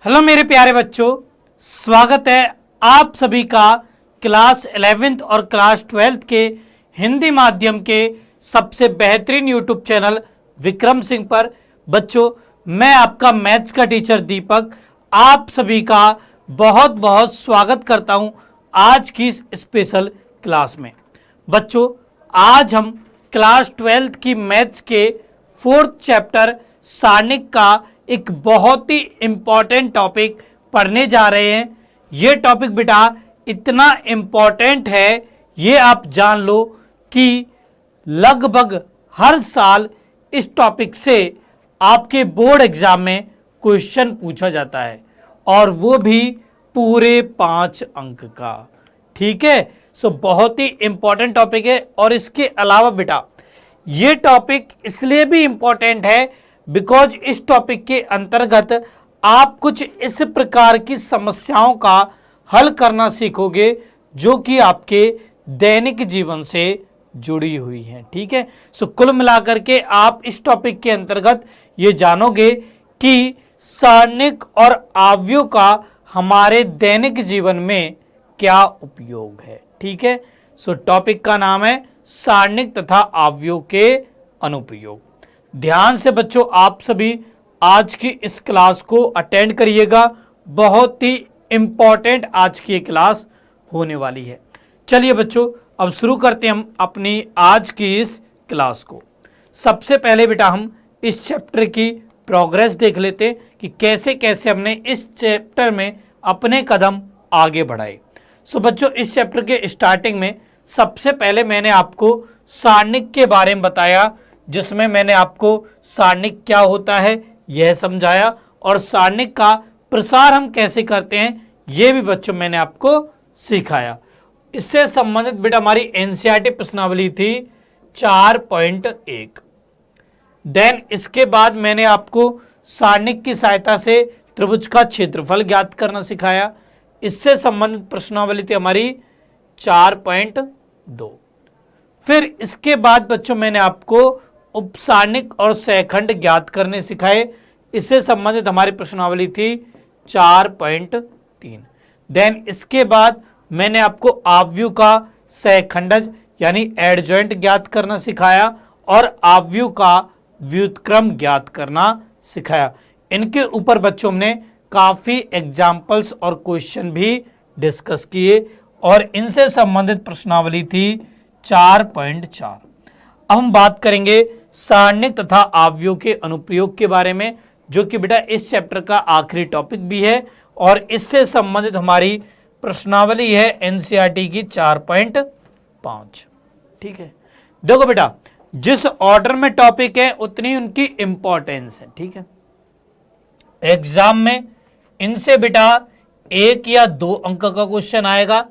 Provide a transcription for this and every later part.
Hello मेरे प्यारे बच्चों, स्वागत है आप सभी का क्लास 11th और क्लास 12th के हिंदी माध्यम के सबसे बेहतरीन यूट्यूब चैनल विक्रम सिंह पर। बच्चों, मैं आपका मैथ्स का टीचर दीपक आप सभी का बहुत बहुत स्वागत करता हूं आज की इस स्पेशल क्लास में। बच्चों, आज हम क्लास 12th की मैथ्स के 4th चैप्टर सारणिक का एक बहुत ही इंपॉर्टेंट टॉपिक पढ़ने जा रहे हैं। ये टॉपिक बेटा इतना इंपॉर्टेंट है, ये आप जान लो कि लगभग हर साल इस टॉपिक से आपके बोर्ड एग्जाम में क्वेश्चन पूछा जाता है और वो भी पूरे 5 अंक का। ठीक है, सो बहुत ही इंपॉर्टेंट टॉपिक है। और इसके अलावा बेटा ये टॉपिक इसलिए भी इंपॉर्टेंट है बिकॉज इस टॉपिक के अंतर्गत आप कुछ इस प्रकार की समस्याओं का हल करना सीखोगे जो कि आपके दैनिक जीवन से जुड़ी हुई हैं। ठीक है, सो कुल मिलाकर के आप इस टॉपिक के अंतर्गत ये जानोगे कि सारणिक और आव्यूह का हमारे दैनिक जीवन में क्या उपयोग है। ठीक है, सो टॉपिक का नाम है सारणिक तथा आव्यूह के अनुप्रयोग। ध्यान से बच्चों आप सभी आज की इस क्लास को अटेंड करिएगा, बहुत ही इंपॉर्टेंट आज की क्लास होने वाली है। चलिए बच्चों, अब शुरू करते हैं हम अपनी आज की इस क्लास को। सबसे पहले बेटा हम इस चैप्टर की प्रोग्रेस देख लेते हैं कि कैसे कैसे हमने इस चैप्टर में अपने कदम आगे बढ़ाए। सो बच्चों, इस चैप्टर के स्टार्टिंग में सबसे पहले मैंने आपको सारणिक के बारे में बताया, जिसमें मैंने आपको सारणिक क्या होता है यह समझाया और सारणिक का प्रसार हम कैसे करते हैं यह भी बच्चों मैंने आपको सिखाया। इससे संबंधित बेटा हमारी एनसीईआरटी प्रश्नावली थी 4.1। देन इसके बाद मैंने आपको सारणिक की सहायता से त्रिभुज का क्षेत्रफल ज्ञात करना सिखाया। इससे संबंधित प्रश्नावली थी हमारी 4.2। फिर इसके बाद बच्चों मैंने आपको उपसारणिक और सहखंड ज्ञात करने सिखाए। इससे संबंधित हमारी प्रश्नावली थी 4.3। देन इसके बाद मैंने आपको आव्यूह का सहखंडज यानी एडजॉइंट ज्ञात करना सिखाया और आव्यूह का व्युत्क्रम ज्ञात करना सिखाया। इनके ऊपर बच्चों हमने काफी एग्जाम्पल्स और क्वेश्चन भी डिस्कस किए और इनसे संबंधित प्रश्नावली थी 4.4। अब हम बात करेंगे सारणिक तथा आव्यूह के अनुप्रयोग के बारे में, जो कि बेटा इस चैप्टर का आखिरी टॉपिक भी है और इससे संबंधित हमारी प्रश्नावली है एनसीईआरटी की 4.5। ठीक है, देखो बेटा जिस ऑर्डर में टॉपिक है उतनी उनकी इंपॉर्टेंस है। ठीक है, एग्जाम में इनसे बेटा 1 या 2 अंक का क्वेश्चन आएगा,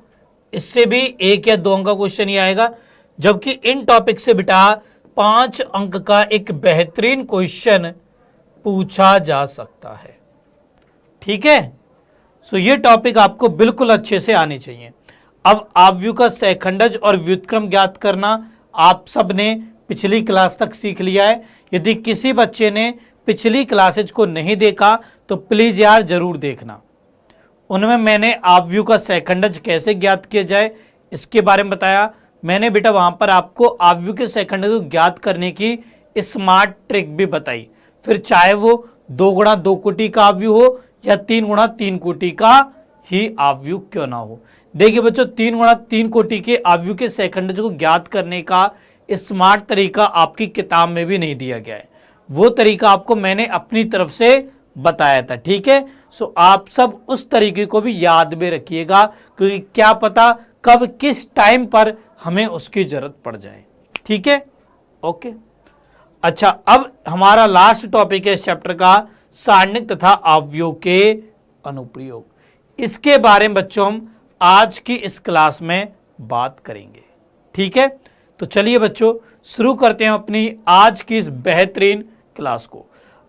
इससे भी 1 या 2 अंक का क्वेश्चन ही आएगा, जबकि इन टॉपिक से बेटा 5 अंक का एक बेहतरीन क्वेश्चन पूछा जा सकता है। ठीक है, सो ये टॉपिक आपको बिल्कुल अच्छे से आने चाहिए। अब आव्यूह का सहखंडज और व्युत्क्रम ज्ञात करना आप सब ने पिछली क्लास तक सीख लिया है। यदि किसी बच्चे ने पिछली क्लासेज को नहीं देखा तो प्लीज यार जरूर देखना। उनमें मैंने आव्यूह का सहखंडज कैसे ज्ञात किया जाए इसके बारे में बताया। मैंने बेटा वहां पर आपको आव्यूह के सहखंडज को ज्ञात करने की स्मार्ट ट्रिक भी बताई। फिर चाहे वो 2 गुणा 2 कोटि का आव्यूह हो या 3 गुणा 3 कोटि का ही आव्यूह क्यों ना हो। देखिए बच्चों, 3 गुणा 3 कोटि के आव्यूह के सहखंडज को ज्ञात करने का स्मार्ट तरीका आपकी किताब में भी नहीं दिया गया है, वो तरीका आपको मैंने अपनी तरफ से बताया था। ठीक है, सो आप सब उस तरीके को भी याद में रखिएगा, क्योंकि क्या पता कब किस टाइम पर हमें उसकी जरूरत पड़ जाए। ठीक है, ओके। अच्छा, अब हमारा लास्ट टॉपिक है इस चैप्टर का सारणिक तथा आव्यूह के अनुप्रयोग। इसके बारे में बच्चों हम आज की इस क्लास में बात करेंगे। ठीक है, तो चलिए बच्चों शुरू करते हैं अपनी आज की इस बेहतरीन क्लास को।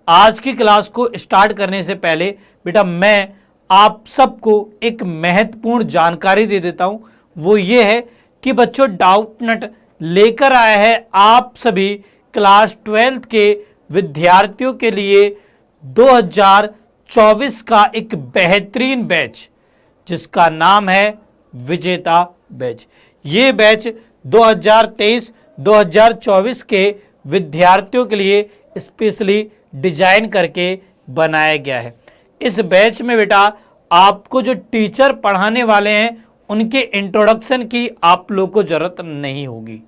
आज की क्लास को स्टार्ट करने से पहले बेटा मैं आप सबको एक महत्वपूर्ण जानकारी दे देता हूं। वो ये है कि बच्चों डाउटनट लेकर आया है आप सभी क्लास 12th के विद्यार्थियों के लिए 2024 का एक बेहतरीन बैच जिसका नाम है विजेता बैच। ये बैच 2023-2024 के विद्यार्थियों के लिए स्पेशली डिजाइन करके बनाया गया है। इस बैच में बेटा आपको जो टीचर पढ़ाने वाले हैं उनके इंट्रोडक्शन की आप लोग को जरूरत नहीं होगी।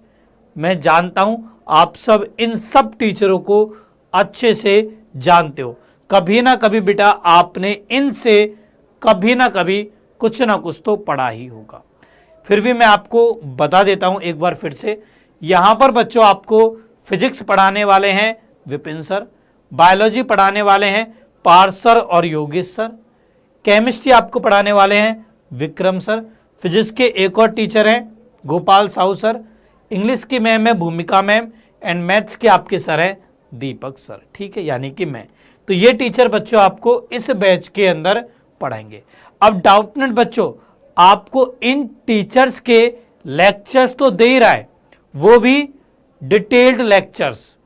मैं जानता हूं आप सब इन सब टीचरों को अच्छे से जानते हो। कभी ना कभी बेटा आपने इनसे कभी ना कभी कुछ ना कुछ तो पढ़ा ही होगा। फिर भी मैं आपको बता देता हूं एक बार फिर से। यहां पर बच्चों आपको फिजिक्स पढ़ाने वाले हैं विपिन सर, बायोलॉजी पढ़ाने वाले हैं पार्थ सर और योगेश सर, केमिस्ट्री आपको पढ़ाने वाले हैं विक्रम सर, फिजिक्स के एक और टीचर हैं गोपाल साहू सर, इंग्लिश की मैम है भूमिका मैम, एंड मैथ्स के आपके सर हैं दीपक सर। ठीक है, यानी कि मैं। तो ये टीचर बच्चों आपको इस बैच के अंदर पढ़ाएंगे। अब डाउटनेट बच्चों आपको इन टीचर्स के लेक्चर्स तो दे ही रहा है, वो भी डिटेल्ड लेक्चर्स,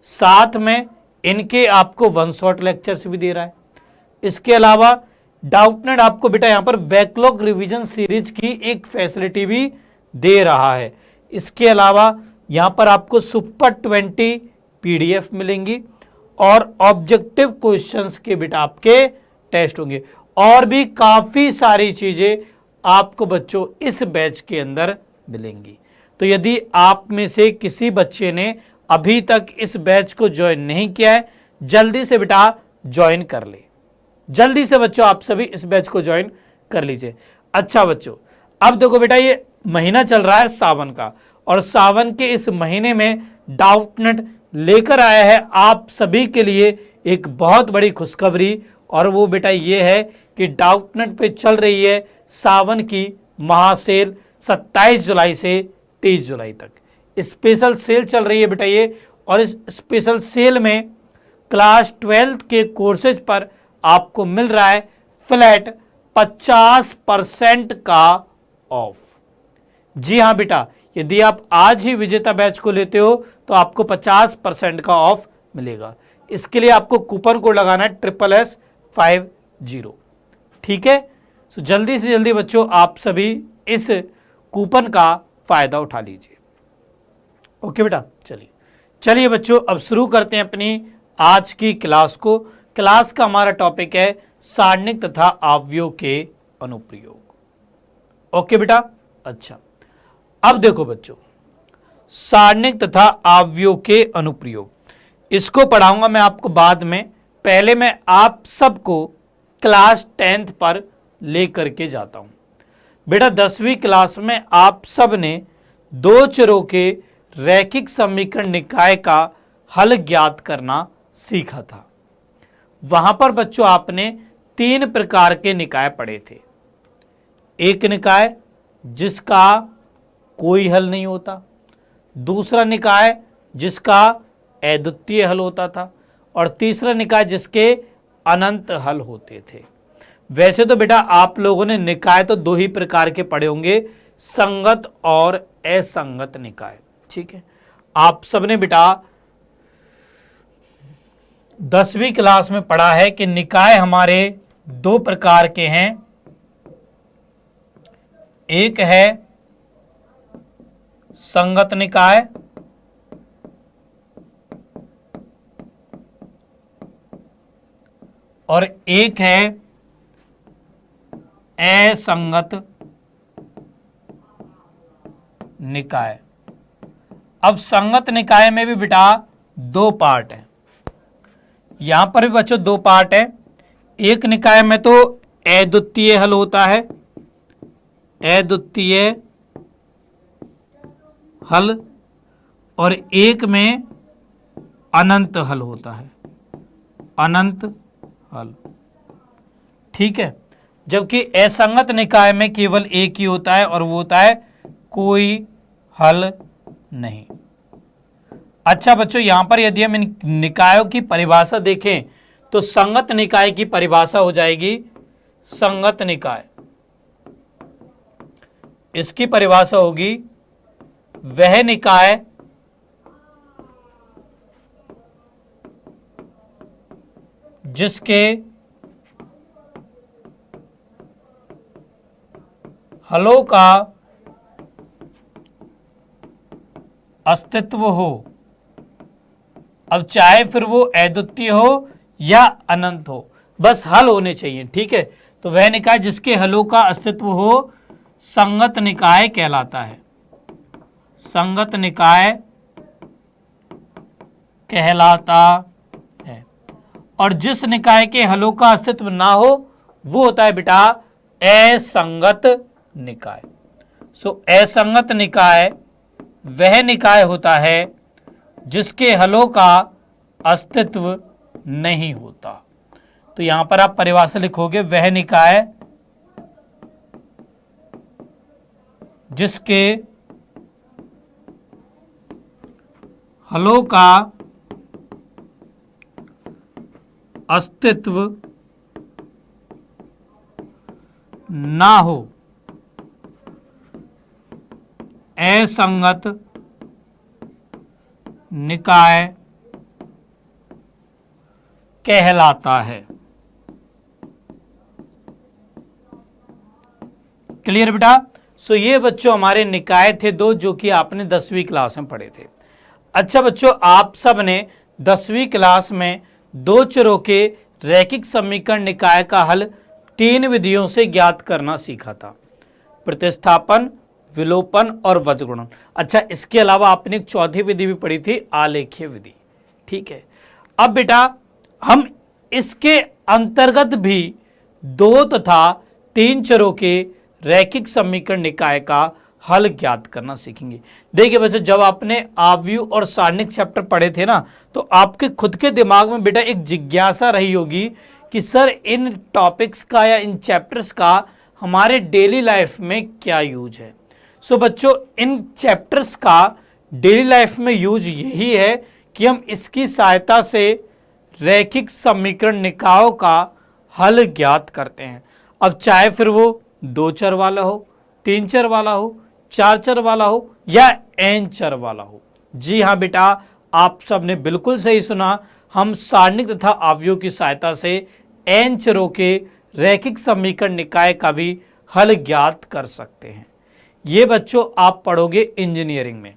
साथ में इनके आपको वन शॉट लेक्चर्स भी दे रहा है। इसके अलावा डाउटनेट आपको बेटा यहां पर बैकलॉग रिवीजन सीरीज की एक फैसिलिटी भी दे रहा है। इसके अलावा यहां पर आपको सुपर 20 पीडीएफ मिलेंगी और ऑब्जेक्टिव क्वेश्चंस के बेटा आपके टेस्ट होंगे, और भी काफी सारी चीजें आपको बच्चों इस बैच के अंदर मिलेंगी। तो यदि आप में से किसी बच्चे ने अभी तक इस बैच को ज्वाइन नहीं किया है, जल्दी से बेटा ज्वाइन कर ले। जल्दी से बच्चों आप सभी इस बैच को ज्वाइन कर लीजिए। अच्छा बच्चों, अब देखो बेटा ये महीना चल रहा है सावन का, और सावन के इस महीने में डाउटनेट लेकर आया है आप सभी के लिए एक बहुत बड़ी खुशखबरी, और वो बेटा ये है कि डाउटनेट पे चल रही है सावन की महासेल 27 जुलाई से 23 जुलाई तक स्पेशल सेल चल रही है बेटा ये। और इस स्पेशल सेल में क्लास 12 के कोर्सेज पर आपको मिल रहा है फ्लैट 50% का ऑफ। जी हाँ बेटा, यदि आप आज ही विजेता बैच को लेते हो तो आपको 50% का ऑफ मिलेगा। इसके लिए आपको कूपन कोड लगाना है SSS50। ठीक है, तो जल्दी से जल्दी बच्चों आप सभी इस कूपन का फायदा उठा लीजिए। ओके बेटा, चलिए बच्चों अब शुरू करते हैं अपनी आज की क्लास को। क्लास का हमारा टॉपिक है सारणिक तथा अवयव के अनुप्रयोग। ओके बेटा, अच्छा अब देखो बच्चों, सारणिक तथा अवयव के अनुप्रयोग इसको पढ़ाऊंगा मैं आपको बाद में। पहले मैं आप सबको क्लास 10th पर लेकर के जाता हूं। बेटा 10वीं क्लास में आप सब ने दो चरों के रैखिक समीकरण निकाय का हल ज्ञात करना सीखा था। वहां पर बच्चों आपने 3 प्रकार के निकाय पढ़े थे। एक निकाय जिसका कोई हल नहीं होता, दूसरा निकाय जिसका अद्वितीय हल होता था, और तीसरा निकाय जिसके अनंत हल होते थे। वैसे तो बेटा आप लोगों ने निकाय तो 2 ही प्रकार के पढ़े होंगे, संगत और असंगत निकाय। ठीक है, आप सबने बेटा 10वीं क्लास में पढ़ा है कि निकाय हमारे 2 प्रकार के हैं। एक है संगत निकाय और एक है असंगत निकाय। अब संगत निकाय में भी बेटा 2 पार्ट है। यहां पर भी बच्चों 2 पार्ट है। एक निकाय में तो अद्वितीय हल होता है, अद्वितीय हल, और एक में अनंत हल होता है, अनंत हल। ठीक है, जबकि असंगत निकाय में केवल एक ही होता है और वो होता है कोई हल नहीं। अच्छा बच्चों, यहां पर यदि हम इन निकायों की परिभाषा देखें तो संगत निकाय की परिभाषा हो जाएगी संगत निकाय। इसकी परिभाषा होगी वह निकाय जिसके हलों का अस्तित्व हो, अब चाहे फिर वो अद्वितीय हो या अनंत हो, बस हल होने चाहिए, ठीक है। तो वह निकाय जिसके हलों का अस्तित्व हो संगत निकाय कहलाता है, संगत निकाय कहलाता है। और जिस निकाय के हलों का अस्तित्व ना हो वो होता है बेटा असंगत निकाय। सो असंगत निकाय वह निकाय होता है जिसके हलों का अस्तित्व नहीं होता। तो यहां पर आप परिभाषा लिखोगे, वह निकाय जिसके हलों का अस्तित्व ना हो, असंगत निकाय कहलाता है। क्लियर बेटा? सो ये बच्चों हमारे निकाय थे दो, जो कि आपने 10वीं क्लास में पढ़े थे। अच्छा बच्चों, आप सब ने 10वीं क्लास में दो चरों के रैखिक समीकरण निकाय का हल 3 विधियों से ज्ञात करना सीखा था, प्रतिस्थापन, विलोपन और वज्रगुणन। अच्छा, इसके अलावा आपने एक चौथी विधि भी पढ़ी थी, आलेखीय विधि, ठीक है। अब बेटा हम इसके अंतर्गत भी 2 तथा 3 चरों के रैखिक समीकरण निकाय का हल ज्ञात करना सीखेंगे। देखिए बच्चों, जब आपने आव्यूह और सारणिक चैप्टर पढ़े थे ना, तो आपके खुद के दिमाग में बेटा एक जिज्ञासा रही होगी कि सर इन टॉपिक्स का या इन चैप्टर्स का हमारे डेली लाइफ में क्या यूज है। सो बच्चों, इन चैप्टर्स का डेली लाइफ में यूज यही है कि हम इसकी सहायता से रैखिक समीकरण निकायों का हल ज्ञात करते हैं। अब चाहे फिर वो 2 चर वाला हो, 3 चर वाला हो, 4 चर वाला हो या n चर वाला हो। जी हाँ बेटा, आप सबने बिल्कुल सही सुना, हम सारणिक तथा आव्यूह की सहायता से n चरों के रैखिक समीकरण निकाय का भी हल ज्ञात कर सकते हैं। ये बच्चों आप पढ़ोगे इंजीनियरिंग में।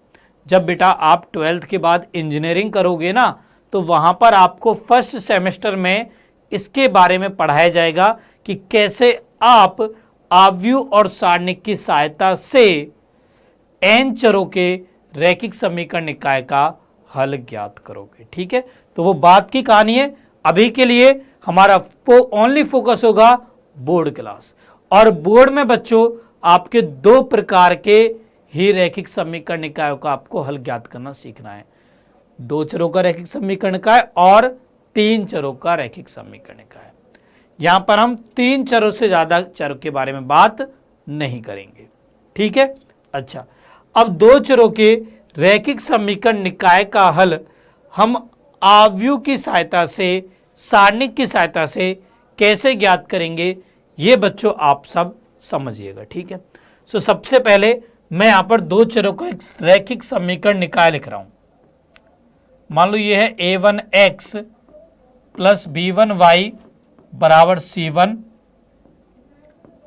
जब बेटा आप 12th के बाद इंजीनियरिंग करोगे ना, तो वहां पर आपको फर्स्ट सेमेस्टर में इसके बारे में पढ़ाया जाएगा कि कैसे आप आव्यूह और सारणिक की सहायता से n चरों के रैखिक समीकरण निकाय का हल ज्ञात करोगे, ठीक है। तो वो बात की कहानी है। अभी के लिए हमारा ओनली फोकस होगा बोर्ड क्लास, और बोर्ड में बच्चों आपके 2 प्रकार के ही रैखिक समीकरण निकायों का आपको हल ज्ञात करना सीखना है। 2 चरों का रैखिक समीकरण निकाय और 3 चरों का रैखिक समीकरण निकाय। यहां पर हम 3 चरों से ज्यादा चर के बारे में बात नहीं करेंगे, ठीक है। अच्छा, अब 2 चरों के रैखिक समीकरण निकाय का हल हम आव्यूह की सहायता से, सारणिक की सहायता से कैसे ज्ञात करेंगे, ये बच्चों आप सब समझिएगा, ठीक है। सो सबसे पहले मैं यहां पर 2 चरों का एक रैखिक समीकरण निकाय लिख रहा हूं। मान लो ये है a1x प्लस b1y बराबर c1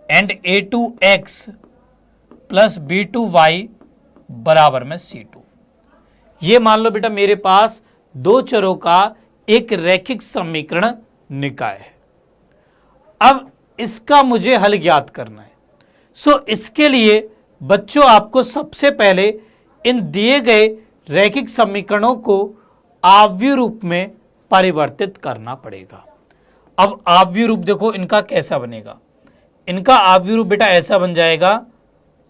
and a2x plus b2y बराबर में c2। ये मान लो बेटा मेरे पास 2 चरों का एक रैखिक समीकरण निकाय है। अब इसका मुझे हल ज्ञात करना है। सो इसके लिए बच्चों आपको सबसे पहले इन दिए गए रैखिक समीकरणों को आव्यूह रूप में परिवर्तित करना पड़ेगा। अब आव्यूह रूप देखो इनका कैसा बनेगा। इनका आव्यूह रूप बेटा ऐसा बन जाएगा,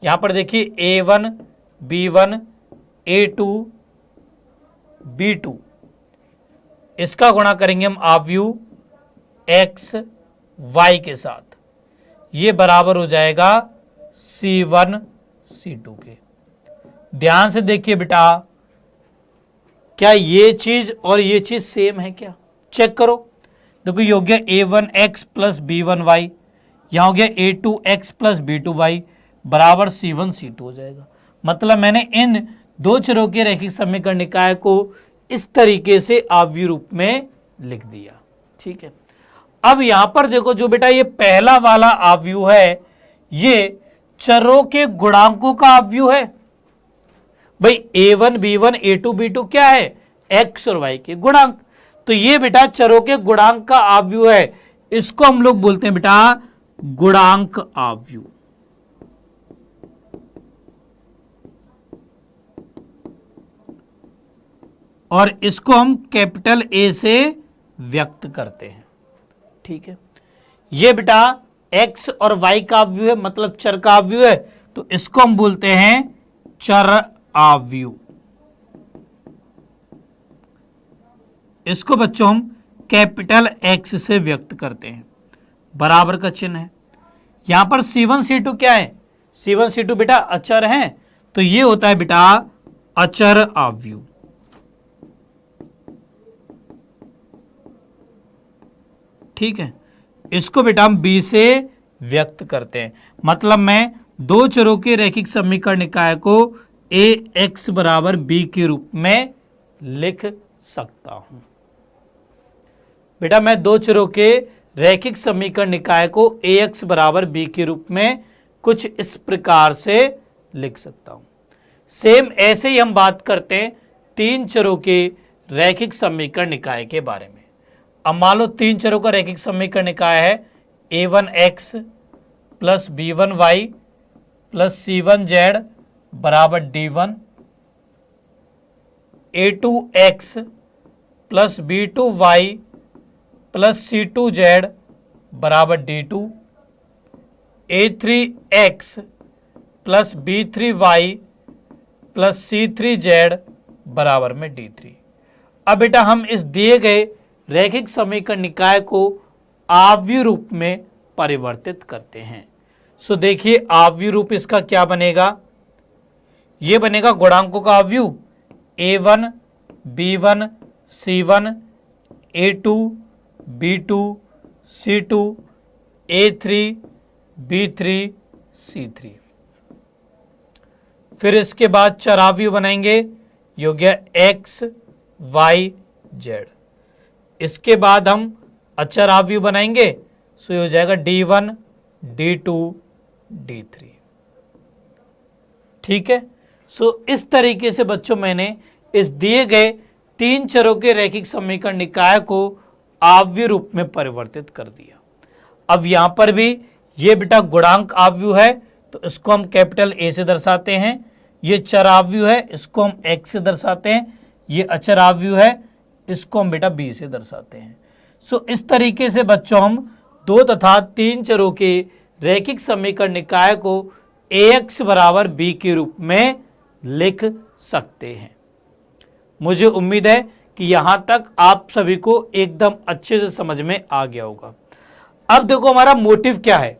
यहां पर देखिए a1 b1 a2 b2, इसका गुणा करेंगे हम आव्यूह x y के साथ, ये बराबर हो जाएगा c1 c2 के। ध्यान से देखिए बेटा, क्या ये चीज और ये चीज सेम है क्या? चेक करो। देखो ये हो गया a1x प्लस b1y, यहां हो गया a2x प्लस b2y बराबर c1 c2 हो जाएगा। मतलब मैंने इन 2 चरों के रैखिक समीकरण निकाय को इस तरीके से आव्यूह रूप में लिख दिया, ठीक है। अब यहां पर देखो जो बेटा ये पहला वाला आव्यूह है, ये चरों के गुणांकों का अवयव है। भाई a1 b1 a2 b2 क्या है, x और y के गुणांक। तो ये बेटा चरों के गुणांक का अवयव है, इसको हम लोग बोलते हैं बेटा गुणांक अवयव। और इसको हम कैपिटल A से व्यक्त करते हैं। ठीक है, ये बेटा x और y का अवयव है, मतलब चर का अवयव है, तो इसको हम बोलते हैं चर अवयव। इसको बच्चों हम कैपिटल X से व्यक्त करते हैं, बराबर का चिन्ह है। यहां पर C1 C2 क्या है, C1 C2 बेटा अचर हैं, तो ये होता है बेटा अचर अवयव। ठीक है, इसको बेटा हम b से व्यक्त करते हैं, मतलब मैं दो चरों के रैखिक समीकरण निकाय को ax बराबर b के रूप में लिख सकता हूं। बेटा मैं दो चरों के रैखिक समीकरण निकाय को ax बराबर b के रूप में कुछ इस प्रकार से लिख सकता हूं। सेम ऐसे ही हम बात करते हैं तीन चरों के रैखिक समीकरण निकाय के बारे में। अब मान लो तीन चरों का रैखिक समीकरण निकाय है a1x plus b1y plus c1z बराबर d1, a2x plus b2y plus c2z बराबर d2, a3x plus b3y plus c3z बराबर में d3। अब बेटा हम इस दिए गए रैखिक समीकरण निकाय को आव्यूह रूप में परिवर्तित करते हैं। सो देखिए आव्यूह रूप इसका क्या बनेगा, ये बनेगा गुणांकों का आव्यूह a1 b1 c1 a2 b2 c2 a3 b3 c3। फिर इसके बाद चराव्यूह बनाएंगे, ये हो गया x y z। इसके बाद हम अचर अवयव बनाएंगे, सो ये हो जाएगा d1 d2 d3। ठीक है, सो इस तरीके से बच्चों मैंने इस दिए गए तीन चरों के रैखिक समीकरण निकाय को आव्यूह रूप में परिवर्तित कर दिया। अब यहां पर भी ये बेटा गुणांक आव्यूह है, तो इसको हम कैपिटल A से दर्शाते हैं। ये चर आव्यूह है, इसको हम x से दर्शाते हैं। ये अचर आव्यूह है, इसको हम बेटा b से दर्शाते हैं। सो इस तरीके से बच्चों हम दो तथा तीन चरों के रैखिक समीकरण निकाय को ax बराबर b के रूप में लिख सकते हैं। मुझे उम्मीद है कि यहां तक आप सभी को एकदम अच्छे से समझ में आ गया होगा। अब देखो हमारा मोटिव क्या है,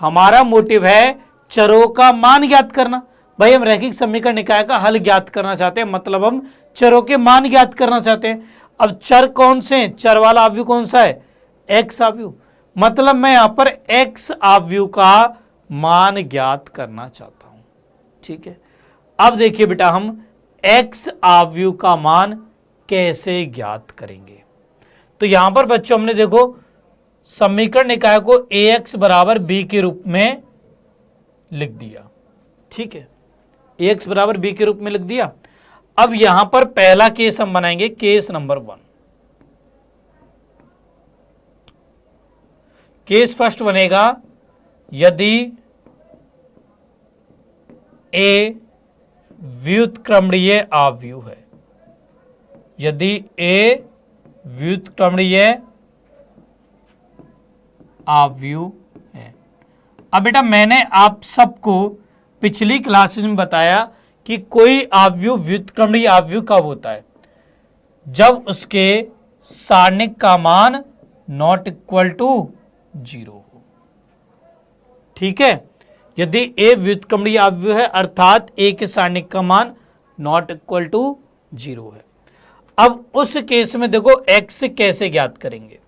हमारा मोटिव है चरों का मान ज्ञात करना। भाई हम रैखिक समीकरण निकाय का हल ज्ञात करना चाहते हैं, मतलब हम चरों के मान ज्ञात करना चाहते हैं। अब चर कौन से हैं, चर वाला आव्यूह कौन सा है, x आव्यूह, मतलब मैं यहां पर x आव्यूह का मान ज्ञात करना चाहता हूं। ठीक है, अब देखिए बेटा हम x आव्यूह का मान कैसे ज्ञात करेंगे। तो यहां पर बच्चों हमने देखो समीकरण निकाय को ax बराबर b के रूप में लिख दिया। ठीक है, ax बराबर b के रूप में लिख दिया। अब यहां पर पहला केस हम बनाएंगे, केस नंबर 1। केस फर्स्ट बनेगा यदि a व्युत्क्रमणीय आव्यूह है, यदि a व्युत्क्रमणीय आव्यूह है। अब बेटा मैंने आप सबको पिछली क्लासेस में बताया कि कोई आव्यूह व्युत्क्रमणीय आव्यूह कब होता है, जब उसके सारणिक का मान नॉट इक्वल टू 0 हो। ठीक है, यदि a व्युत्क्रमणीय आव्यूह है अर्थात a के सारणिक का मान नॉट इक्वल टू 0 है। अब उस केस में देखो x कैसे ज्ञात करेंगे,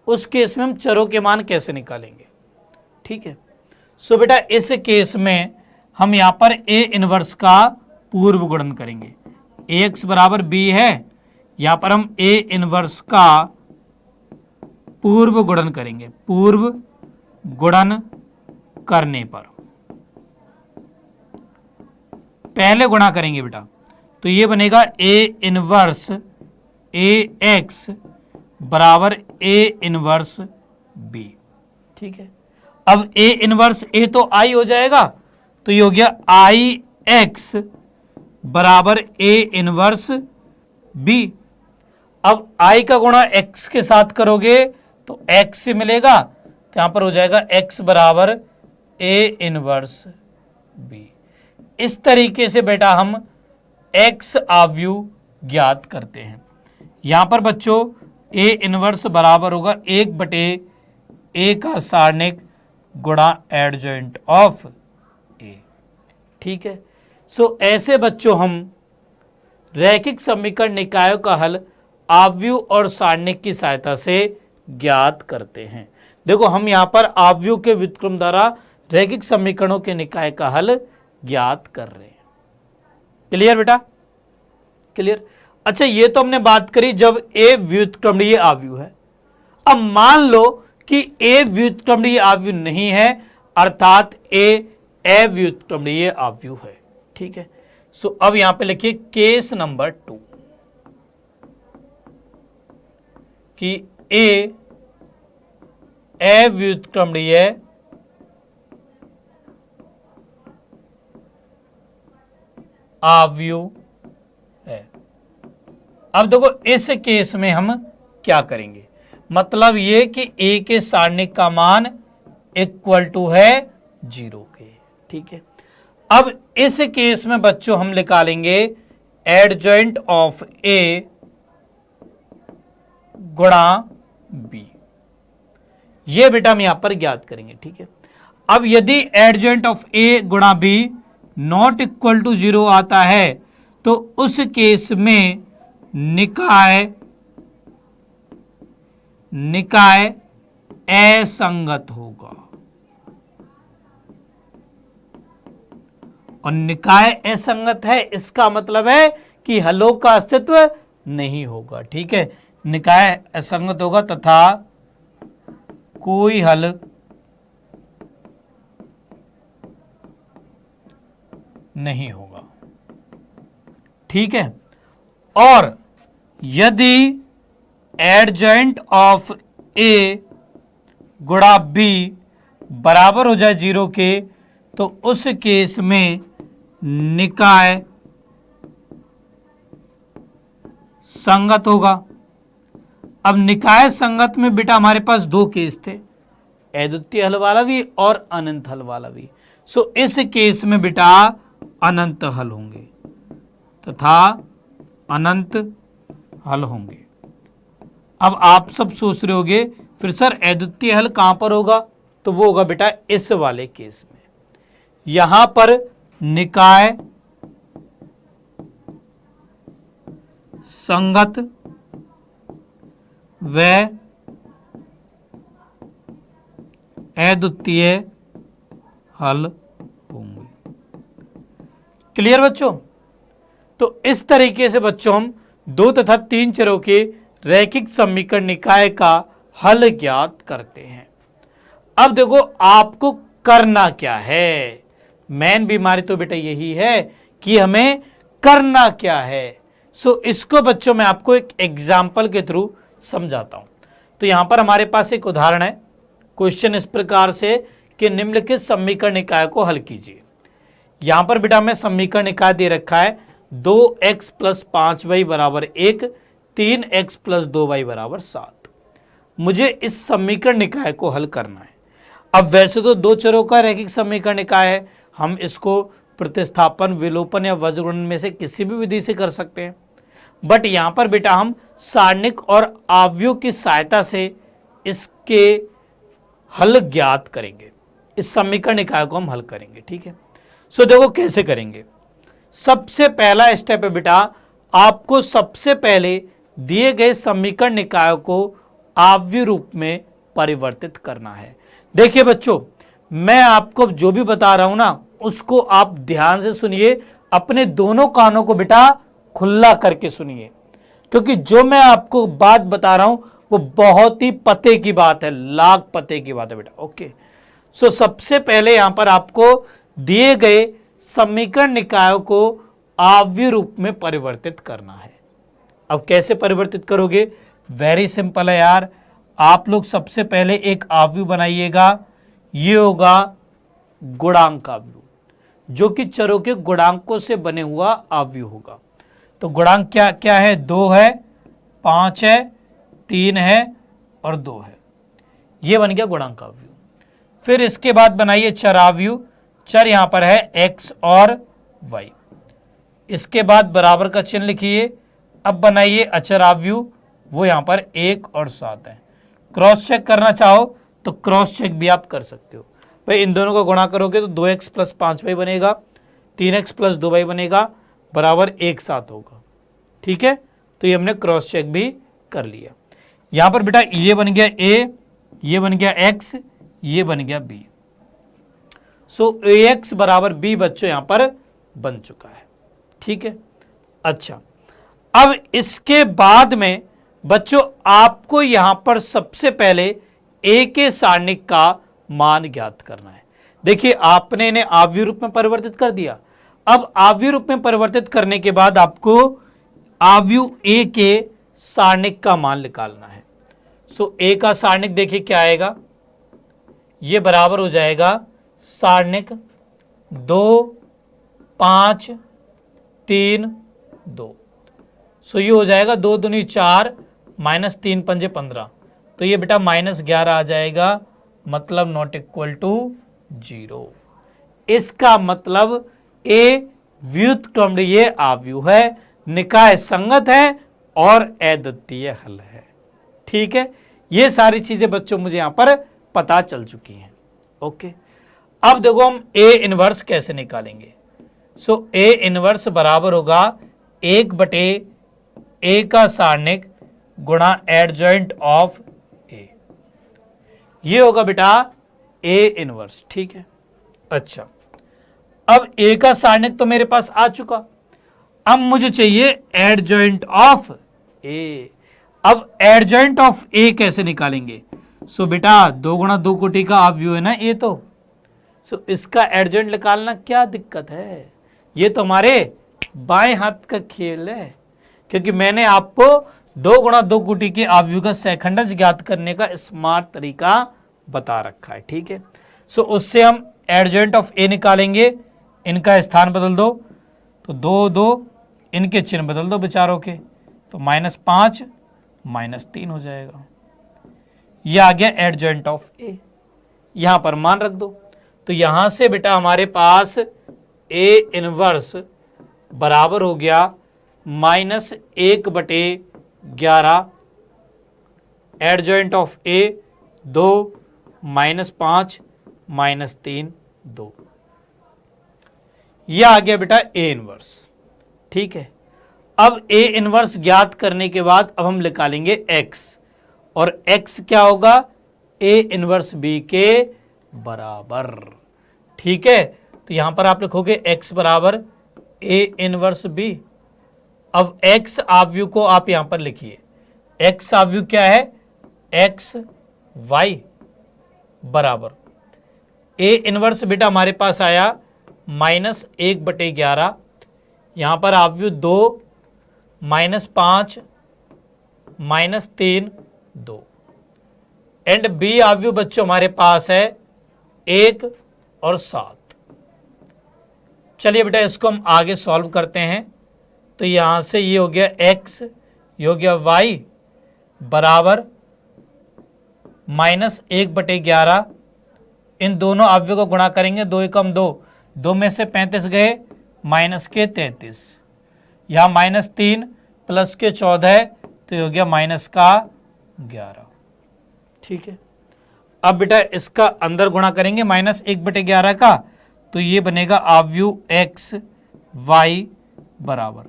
उस केस में हम चरों के मान कैसे निकालेंगे। ठीक है, सो बेटा इस केस में हम यहां पर a इनवर्स का पूर्व गुणन करेंगे। ax बराबर b है, यहां पर हम a इनवर्स का पूर्व गुणन करेंगे, पूर्व गुणन करने पर पहले गुणा करेंगे बेटा, तो ये बनेगा ए इनवर्स ए एक्स बराबर ए इनवर्स बी। ठीक है, अब ए इनवर्स ए तो आई हो जाएगा, तो ये हो गया आई एक्स बराबर ए इनवर्स बी। अब आई का गुणा एक्स के साथ करोगे तो एक्स से मिलेगा, तो यहां पर हो जाएगा एक्स बराबर ए इनवर्स बी। इस तरीके से बेटा हम एक्स आव्यूह ज्ञात करते हैं। यहां पर बच्चों ए इनवर्स बराबर होगा 1/a का सारणिक गुणा एडजॉइंट ऑफ ए। ठीक है, सो ऐसे बच्चों हम रैखिक समीकरण निकायों का हल आव्यूह और सारणिक की सहायता से ज्ञात करते हैं। देखो हम यहां पर आव्यूह के व्युत्क्रम द्वारा रैखिक समीकरणों के निकाय का हल ज्ञात कर रहे हैं। क्लियर बेटा, क्लियर। अच्छा, ये तो हमने बात करी जब ए व्युत्क्रमणीय आव्यूह है। अब मान लो कि ए व्युत्क्रमणीय आव्यूह नहीं है, अर्थात ए अव्युत्क्रमणीय आव्यूह है। ठीक है, सो अब यहां पे लिखिए केस नंबर 2 कि ए अव्युत्क्रमणीय आव्यूह है। अब देखो इस केस में हम क्या करेंगे, मतलब ये कि ए के सारणिक का मान इक्वल टू है 0 के। ठीक है, अब इस केस में बच्चों हम निकालेंगे एडजॉइंट ऑफ ए गुणा बी। ये बेटा हम यहां पर ज्ञात करेंगे। ठीक है, अब यदि एडजॉइंट ऑफ ए गुणा बी नॉट इक्वल टू 0 आता है तो उस केस में निकाय असंगत होगा, और निकाय असंगत है इसका मतलब है कि हलों का अस्तित्व नहीं होगा। ठीक है, निकाय असंगत होगा तथा कोई हल नहीं होगा। ठीक है, और यदि एडजॉइंट ऑफ ए गुणा बी बराबर हो जाए 0 के तो उस केस में निकाय संगत होगा। अब निकाय संगत में बेटा हमारे पास 2 केस थे, अद्वितीय हल वाला भी और अनंत हल वाला भी। सो इस केस में बेटा अनंत हल होंगे तथा अनंत हल होंगे। अब आप सब सोच रहे होंगे फिर सर अद्वितीय हल कहां पर होगा, तो वो होगा बेटा इस वाले केस में। यहां पर निकाय संगत व अद्वितीय हल होंगे। क्लियर बच्चों, तो इस तरीके से बच्चों हम 2 तथा 3 चरों के रैखिक समीकरण निकाय का हल ज्ञात करते हैं। अब देखो आपको करना क्या है, मेन बीमारी तो बेटा यही है कि हमें करना क्या है। सो इसको बच्चों मैं आपको एक एग्जाम्पल के थ्रू समझाता हूं। तो यहां पर हमारे पास एक उदाहरण है, क्वेश्चन इस प्रकार से कि निम्नलिखित समीकरण निकाय को हल कीजिए। यहां पर बेटा हमें समीकरण निकाय दे रखा है 2x + 5y = 1, 3x + 2y = 7। मुझे इस समीकरण निकाय को हल करना है। अब वैसे तो 2 चरों का रैखिक समीकरण निकाय है, हम इसको प्रतिस्थापन, विलोपन या वज्रगुणन में से किसी भी विधि से कर सकते हैं, बट यहां पर बेटा हम सारणिक और आव्यूह की सहायता से इसके हल ज्ञात करेंगे। इस समीकरण निकाय को हम हल करेंगे। ठीक है, सो देखो कैसे करेंगे। सबसे पहला स्टेप है बेटा, आपको सबसे पहले दिए गए समीकरण निकायों को आव्यूह रूप में परिवर्तित करना है। देखिए बच्चों, मैं आपको जो भी बता रहा हूं ना उसको आप ध्यान से सुनिए, अपने दोनों कानों को बेटा खुला करके सुनिए, क्योंकि जो मैं आपको बात बता रहा हूं वो बहुत ही पते की बात है, लाख पते की बात है बेटा। ओके, सबसे पहले यहां पर आपको दिए गए समीकरण निकायों को आव्यूह रूप में परिवर्तित करना है। अब कैसे परिवर्तित करोगे? वेरी सिंपल है यार। आप लोग सबसे पहले एक आव्यूह बनाइएगा, ये होगा गुणांक आव्यूह, जो कि चरों के गुणांकों से बने हुआ आव्यूह होगा। तो गुणांक क्या क्या है? 2 है, 5 है, 3 है और 2 है। ये बन गया गुणांक आव्यूह। फिर इसके बाद बनाइए चराव्यूह। चर यहां पर है x और y। इसके बाद बराबर का चिन्ह लिखिए। अब बनाइए अचराव्यूह, वो यहां पर 1 और 7 है। क्रॉस चेक करना चाहो तो क्रॉस चेक भी आप कर सकते हो। भाई इन दोनों को गुणा करोगे तो 2x + 5y बनेगा, 3x + 2y बनेगा, बराबर 1 7 होगा। ठीक है, तो ये हमने क्रॉस चेक भी कर लिया। यहां पर बेटा ये बन गया a, ये बन गया x, ये बन गया b। ax बराबर b बच्चों यहां पर बन चुका है। ठीक है, अच्छा अब इसके बाद में बच्चों आपको यहां पर सबसे पहले a के सारणिक का मान ज्ञात करना है। देखिए आपने इन्हें आव्यूह रूप में परिवर्तित कर दिया। अब आव्यूह रूप में परिवर्तित करने के बाद आपको आव्यूह a के सारणिक का मान निकालना है। a का सारणिक देखिए क्या आएगा, ये बराबर हो जाएगा सारणिक 2 5 3 2। ये हो जाएगा 2 दूनी 4 -3 पंजे 15। तो ये बेटा -11 आ जाएगा, मतलब नॉट इक्वल टू 0। इसका मतलब ए व्युत्क्रम ये आव्यूह है, निकाय संगत है और अद्वितीय हल है। ठीक है, ये सारी चीजें बच्चों मुझे यहां पर पता चल चुकी हैं। ओके, अब देखो हम ए इनवर्स कैसे निकालेंगे। ए इनवर्स बराबर होगा 1/a का सारणिक गुणा एडजॉइंट ऑफ ए। ये होगा बेटा ए इनवर्स। ठीक है, अच्छा अब ए का सारणिक तो मेरे पास आ चुका, अब मुझे चाहिए एडजॉइंट ऑफ ए। अब एडजॉइंट ऑफ ए कैसे निकालेंगे? बेटा 2 × 2 कोटि का आव्यूह है ना ये तो। इसका एडजॉइंट निकालना क्या दिक्कत है? ये तो हमारे बाएं हाथ का खेल है, क्योंकि मैंने आपको 2 × 2 कोटि के आव्यूह का सहखंडज ज्ञात करने का स्मार्ट तरीका बता रखा है। ठीक है, उससे हम एडजॉइंट ऑफ ए निकालेंगे। इनका स्थान बदल दो, तो 2 2 इनके चिन्ह बदल दो बेचारों के, तो -5 -3 हो जाएगा। यह आ गया एडजॉइंट ऑफ ए। यहां पर मान रख दो, तो यहां से बेटा हमारे पास ए इनवर्स बराबर हो गया -1/11 एडजॉइंट ऑफ ए 2 -5 -3 2। यह आ गया बेटा ए इनवर्स। ठीक है, अब ए इनवर्स ज्ञात करने के बाद अब हम निकालेंगे x, और x क्या होगा? ए इनवर्स b के बराबर। ठीक है, तो यहां पर आप लिखोगे x बराबर ए इनवर्स b। अब x आव्यूह को आप यहां पर लिखिए। x आव्यूह क्या है? x y बराबर ए इनवर्स बेटा हमारे पास आया -1/11। यहां पर आव्यूह 2 -5 -3 2 एंड बी आव्यूह बच्चों हमारे पास है 1 और 7। चलिए बेटा इसको हम आगे सॉल्व करते हैं। तो यहां से ये हो गया x, ये हो गया y बराबर -1/11। इन दोनों आव्यूह को गुणा करेंगे, 2 × 2, 2 में से 35 गए, -33। यहां -3 + के 14, तो ये हो गया -11। ठीक है, अब बेटा इसका अंदर गुणा करेंगे -1/11 का, तो ये बनेगा आव्यूह x y बराबर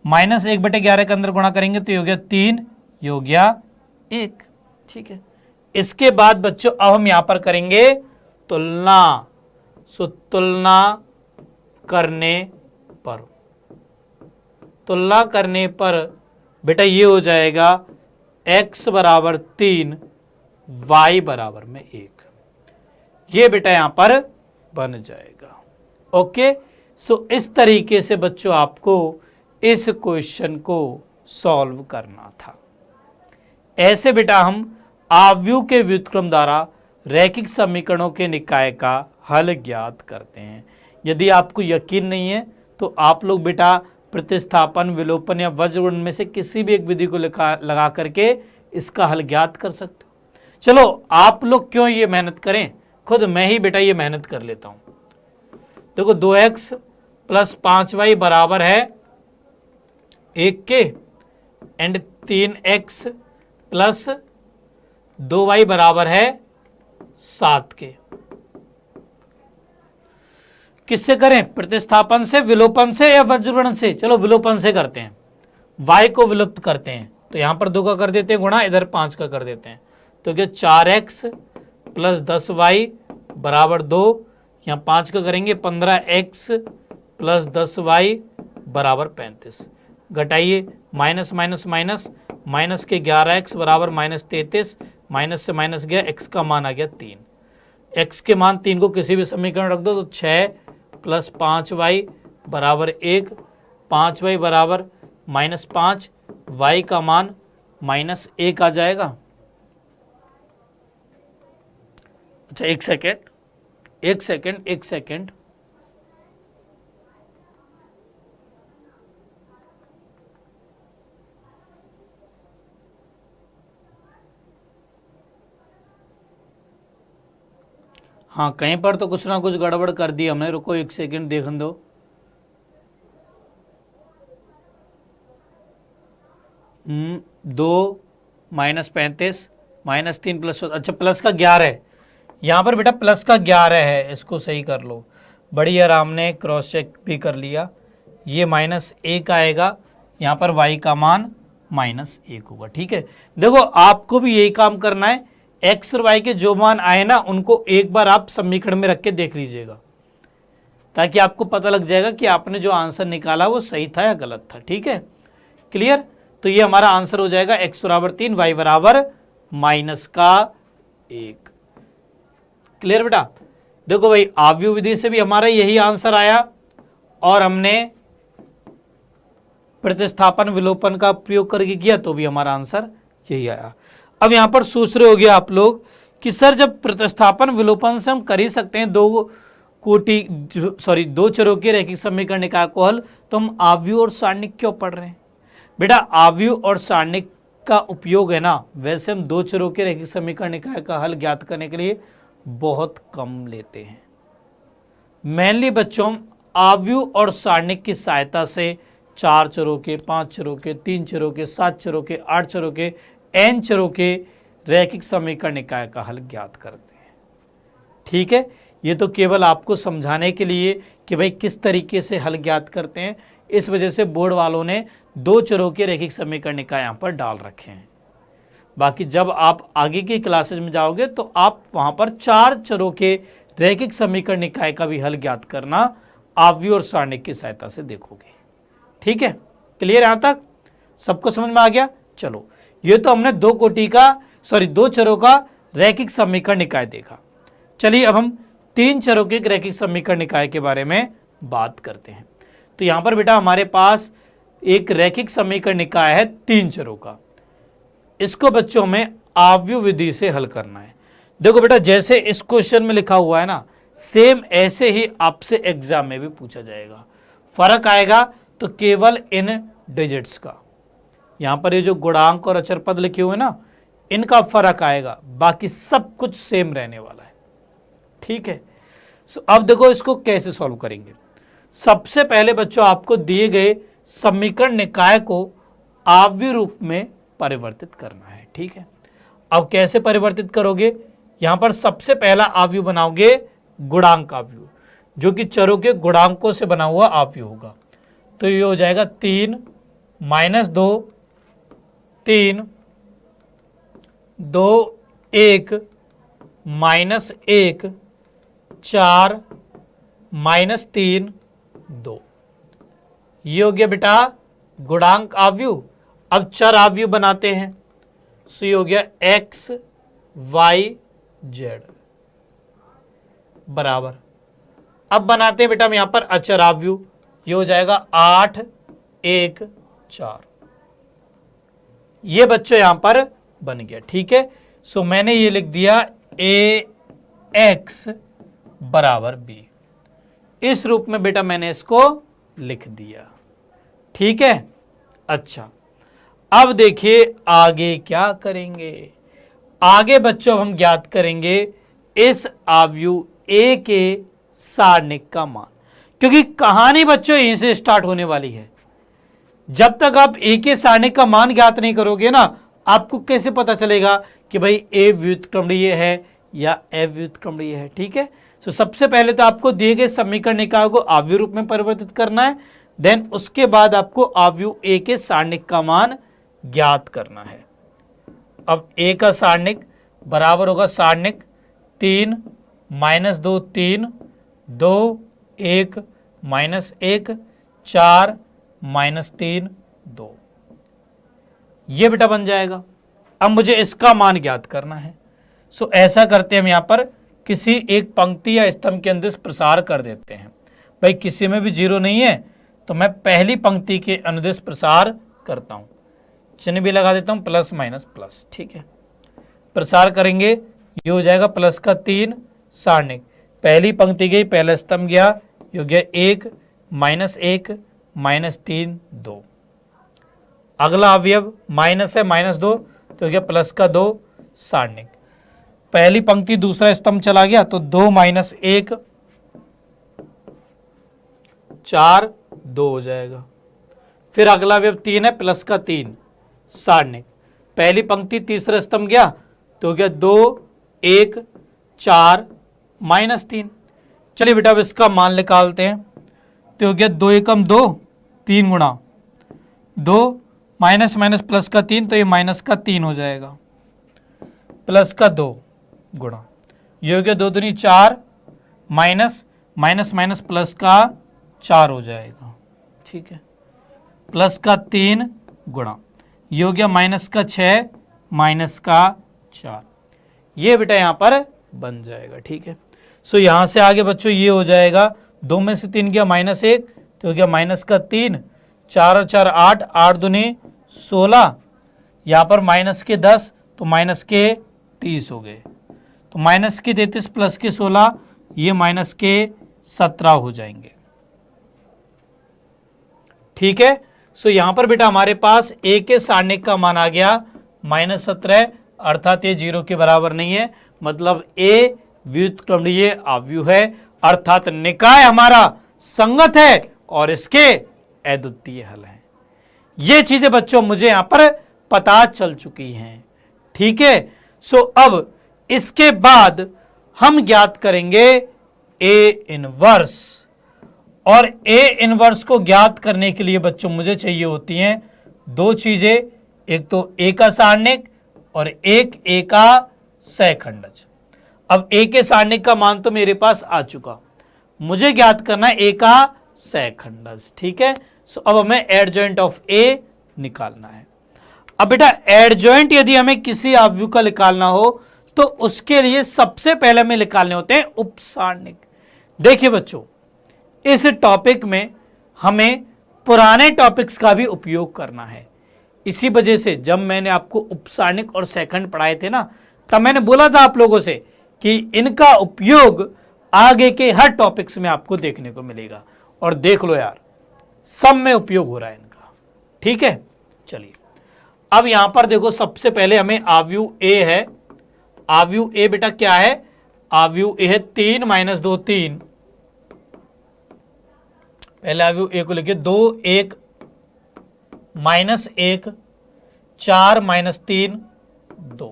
-1/11 के अंदर गुणा करेंगे तो ये हो गया 3, ये हो गया 1। ठीक है, इसके बाद बच्चों अब हम यहां पर करेंगे तुलना। तुलना करने पर बेटा ये हो जाएगा x बराबर 3 y बराबर में 1। ये बेटा यहां पर बन जाएगा। ओके, सो इस तरीके से बच्चों आपको इस क्वेश्चन को सॉल्व करना था। ऐसे बेटा हम आव्यूह के व्युत्क्रम द्वारा रैखिक समीकरणों के निकाय का हल ज्ञात करते हैं। यदि आपको यकीन नहीं है तो आप लोग बेटा प्रतिस्थापन, विलोपन या वज्रगुणन में से किसी भी एक विधि को लगा करके इसका हल ज्ञात कर सकते हो। चलो आप लोग क्यों ये मेहनत करें, खुद मैं ही बेटा ये मेहनत कर लेता हूं। देखो 2x प्लस 5y बराबर है 1 के एंड 3x प्लस 2y बराबर है 7 के। किससे करें, प्रतिस्थापन से, विलोपन से या वज्रगुणन से? चलो विलोपन से करते हैं। y को विलुप्त करते हैं तो यहां पर 2 का कर देते हैं गुणा, इधर 5 का कर देते हैं। तो क्या 4x प्लस 10y बराबर 2, यहाँ 5 का करेंगे 15x प्लस 10y बराबर 35। घटाइए, माइनस माइनस माइनस, माइनस के 11x बराबर माइनस 33, माइनस से माइनस गया, x का मान आ गया 3। x के मान 3 को किसी भी समीकरण रख दो तो 6 प्लस 5y बराबर 1, 5y बराबर माइनस 5, y का मान माइनस 1 आ जाएगा। अच्छा एक सेकेंड, हाँ कहीं पर तो कुछ ना कुछ गड़बड़ कर दी हमने, रुको एक सेकंड देखने दो। दो माइनस 35 माइनस 3 प्लस, अच्छा प्लस का 11 है यहाँ पर बेटा, प्लस का 11 है, इसको सही कर लो। बड़ी आराम ने क्रॉस चेक भी कर लिया। ये माइनस 1 आएगा, यहाँ पर y का मान माइनस 1 होगा। ठीक है, देखो आपको भी यही काम करना है। x और y के जो मान आए ना उनको एक बार आप समीकरण में रख के देख लीजिएगा, ताकि आपको पता लग जाएगा कि आपने जो आंसर निकाला वो सही था या गलत था। ठीक है, क्लियर? तो ये हमारा आंसर हो जाएगा x बराबर 3, y बराबर माइनस का 1। क्लियर बेटा? देखो भाई आव्यूह विधि से भी हमारा यही आंसर आया और हमने प्रतिस्थापन विलोपन का प्रयोग करके किया तो भी हमारा आंसर यही आया। अब यहां पर सोच रहे होंगे आप लोग कि सर जब प्रतिस्थापन विलोपन से हम कर ही सकते हैं दो चरों के रैखिक समीकरण निकाय को हल, तो हम आव्यूह और सारणिक क्यों पढ़ रहे हैं? बेटा आव्यूह और सारणिक का उपयोग है ना, वैसे हम दो चरों के रैखिक समीकरण निकाय का हल ज्ञात करने के लिए बहुत कम लेते हैं। मेनली बच्चों हम आव्यूह और सारणिक की सहायता से 4 चरों के, 5 चरों के, 3 चरों के, 7 चरों के, 8 चरों के, n चरों के रैखिक समीकरण निकाय का हल ज्ञात करते हैं। ठीक है, ये तो केवल आपको समझाने के लिए कि भाई किस तरीके से हल ज्ञात करते हैं, इस वजह से बोर्ड वालों ने 2 चरों के रैखिक समीकरण निकाय यहाँ पर डाल रखे हैं। बाकी जब आप आगे की क्लासेज में जाओगे तो आप वहां पर 4 चरों के रैखिक समीकरण निकाय का भी हल ज्ञात करना आव्यूह और सारणिक की सहायता से देखोगे। ठीक है, क्लियर? यहां तक सबको समझ में आ गया? चलो, ये तो हमने दो चरों का रैखिक समीकरण निकाय देखा। चलिए अब हम 3 चरों के रैखिक समीकरण निकाय के बारे में बात करते हैं। तो यहां पर बेटा हमारे पास एक रैखिक समीकरण निकाय है 3 चरों का। इसको बच्चों में आव्यूह विधि से हल करना है। देखो बेटा जैसे इस क्वेश्चन में लिखा हुआ है ना, सेम ऐसे ही आपसे एग्जाम में भी पूछा जाएगा। फर्क आएगा तो केवल इन डिजिट्स का, यहां पर ये जो गुणांक और अचर पद लिखे हुए ना इनका फर्क आएगा, बाकी सब कुछ सेम रहने वाला है। ठीक है, अब देखो इसको कैसे सॉल्व करेंगे। सबसे पहले बच्चों आपको दिए गए समीकरण निकाय को आव्यूह रूप में परिवर्तित करना है। ठीक है, अब कैसे परिवर्तित करोगे? यहां पर सबसे पहला आव्यूह बनाओगे गुणांक आव्यूह, जो कि चरों के गुणांकों से बना हुआ आव्यूह होगा। तो ये हो जाएगा 3 माइनस 2 3 2 1 माइनस 1 4 माइनस 3 2। ये हो गया बेटा गुणांक आव्यूह। अब चर आव्यूह बनाते हैं, सो ये हो गया x y z। बराबर, अब बनाते हैं बेटा हम यहां पर अचर आव्यूह, ये हो जाएगा 8 1 4, ये बच्चों यहां पर बन गया। ठीक है, सो मैंने ये लिख दिया ax बराबर b, इस रूप में बेटा मैंने इसको लिख दिया। ठीक है, अच्छा अब देखिए आगे क्या करेंगे। आगे बच्चों हम ज्ञात करेंगे इस आव्यूह a के सारणिक का मान, क्योंकि कहानी बच्चों यहीं से स्टार्ट होने वाली है। जब तक आप a के सारणिक का मान ज्ञात नहीं करोगे ना, आपको कैसे पता चलेगा कि भाई a व्युत्क्रमणीय है या अव्युत्क्रमणीय है। ठीक है, तो सबसे पहले तो आपको दिए गए समीकरण निकाय को आव्यूह रूप में परिवर्तित करना है, देन उसके बाद आपको आव्यूह a के सारणिक का मान ज्ञात करना है। अब a का सारणिक बराबर होगा सारणिक 3 -2 3 2 1 -1 4 -3 2, ये बेटा बन जाएगा। अब मुझे इसका मान ज्ञात करना है। सो ऐसा करते हैं हम यहां पर किसी एक पंक्ति या स्तंभ के अंदर प्रसार कर देते हैं। भाई किसी में भी जीरो नहीं है तो मैं पहली पंक्ति के अनुदेश प्रसार करता हूं, चिन्ह भी लगा देता हूं प्लस माइनस प्लस। ठीक है, प्रसार करेंगे, ये हो जाएगा प्लस का 3 सारणिक, पहली पंक्ति गई, पहला स्तंभ गया, ये हो गया 1 -1 -3 2, अगला अवयव माइनस है -2 तो हो गया प्लस का 2 सारणिक, पहली पंक्ति दूसरा स्तंभ चला गया तो 2 -1 4 2 हो जाएगा। फिर अगला अवयव 3 है, प्लस का 3 सारणिक, पहली पंक्ति तीसरा स्तंभ गया तो हो गया 2 1 4 -3। चलिए बेटा अब इसका मान निकालते हैं, तो हो गया 2 एकम 2 3 गुणा 2 माइनस माइनस प्लस का 3 तो ये माइनस का 3 हो जाएगा, प्लस का 2 गुणा, ये हो गया 2 दूनी 4 माइनस माइनस माइनस प्लस का 4 हो जाएगा। ठीक है, प्लस का 3 गुणा, ये हो गया माइनस का 6 माइनस का 4, ये बेटा यहां पर बन जाएगा। ठीक है, सो यहां से आगे बच्चों ये हो जाएगा, 2 में से 3 गया -1 तो हो गया माइनस का 3, 4 और 4 8 8 दूनी 16, यहां पर माइनस के 10 तो माइनस के 30 हो गए, तो माइनस के 33 प्लस के 16 ये माइनस के 17 हो जाएंगे। ठीक है, सो यहां पर बेटा हमारे पास a के सारणिक का मान आ गया -17, अर्थात ये 0 के बराबर नहीं है, मतलब a व्युत्क्रमणीय आव्यूह है, अर्थात निकाय हमारा संगत है और इसके अद्वितीय हल हैं। ये चीजें बच्चों मुझे यहां पर पता चल चुकी हैं। ठीक है, सो अब इसके बाद हम ज्ञात करेंगे a इनवर्स, और a इनवर्स को ज्ञात करने के लिए बच्चों मुझे चाहिए होती हैं दो चीजें, एक तो a का सारणिक और एक a का सहखंडज। अब a के सारणिक का मान तो मेरे पास आ चुका, मुझे ज्ञात करना है a का सहखंडज। ठीक है, सो अब हमें एडजॉइंट ऑफ a निकालना है। अब बेटा एडजॉइंट यदि हमें किसी आव्यूह का निकालना हो तो उसके लिए सबसे पहले हमें निकालने होते हैं उपसारणिक। देखिए बच्चों, इस टॉपिक में हमें पुराने टॉपिक्स का भी उपयोग करना है, इसी वजह से जब मैंने आपको उपसारणिक और सहखंड पढ़ाए थे ना, तब मैंने बोला था आप लोगों से कि इनका उपयोग आगे के हर टॉपिक्स में आपको देखने को मिलेगा, और देख लो यार सब में उपयोग हो रहा है इनका। ठीक है, चलिए अब यहां पर देखो, सबसे पहले हमें आव्यूह a है, आव्यूह a बेटा क्या है, आव्यूह a है 3 - 2 3, पहले आव्यूह a को लिखिए 2 1 -1 4 -3 2,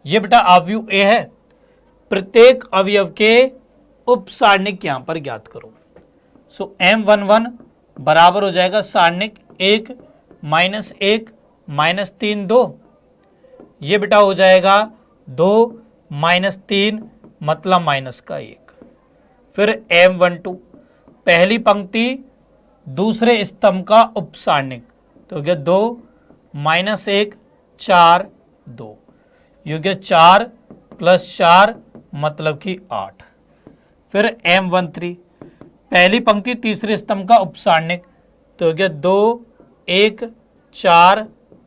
ये बेटा आव्यूह a है। प्रत्येक अवयव के उपसारणिक यहां पर ज्ञात करो। सो M11 बराबर हो जाएगा सारणिक 1 -1 -3 2, ये बेटा हो जाएगा 2 -3 मतलब माइनस का 1। फिर M12 पहली पंक्ति दूसरे स्तंभ का उपसारणिक तो हो गया 2 -1 4 2, ये हो गया 4 + 4 मतलब कि 8, फिर M13, पहली पंक्ति तीसरे स्तंभ का उपसारणिक, तो हो गया 2 1 4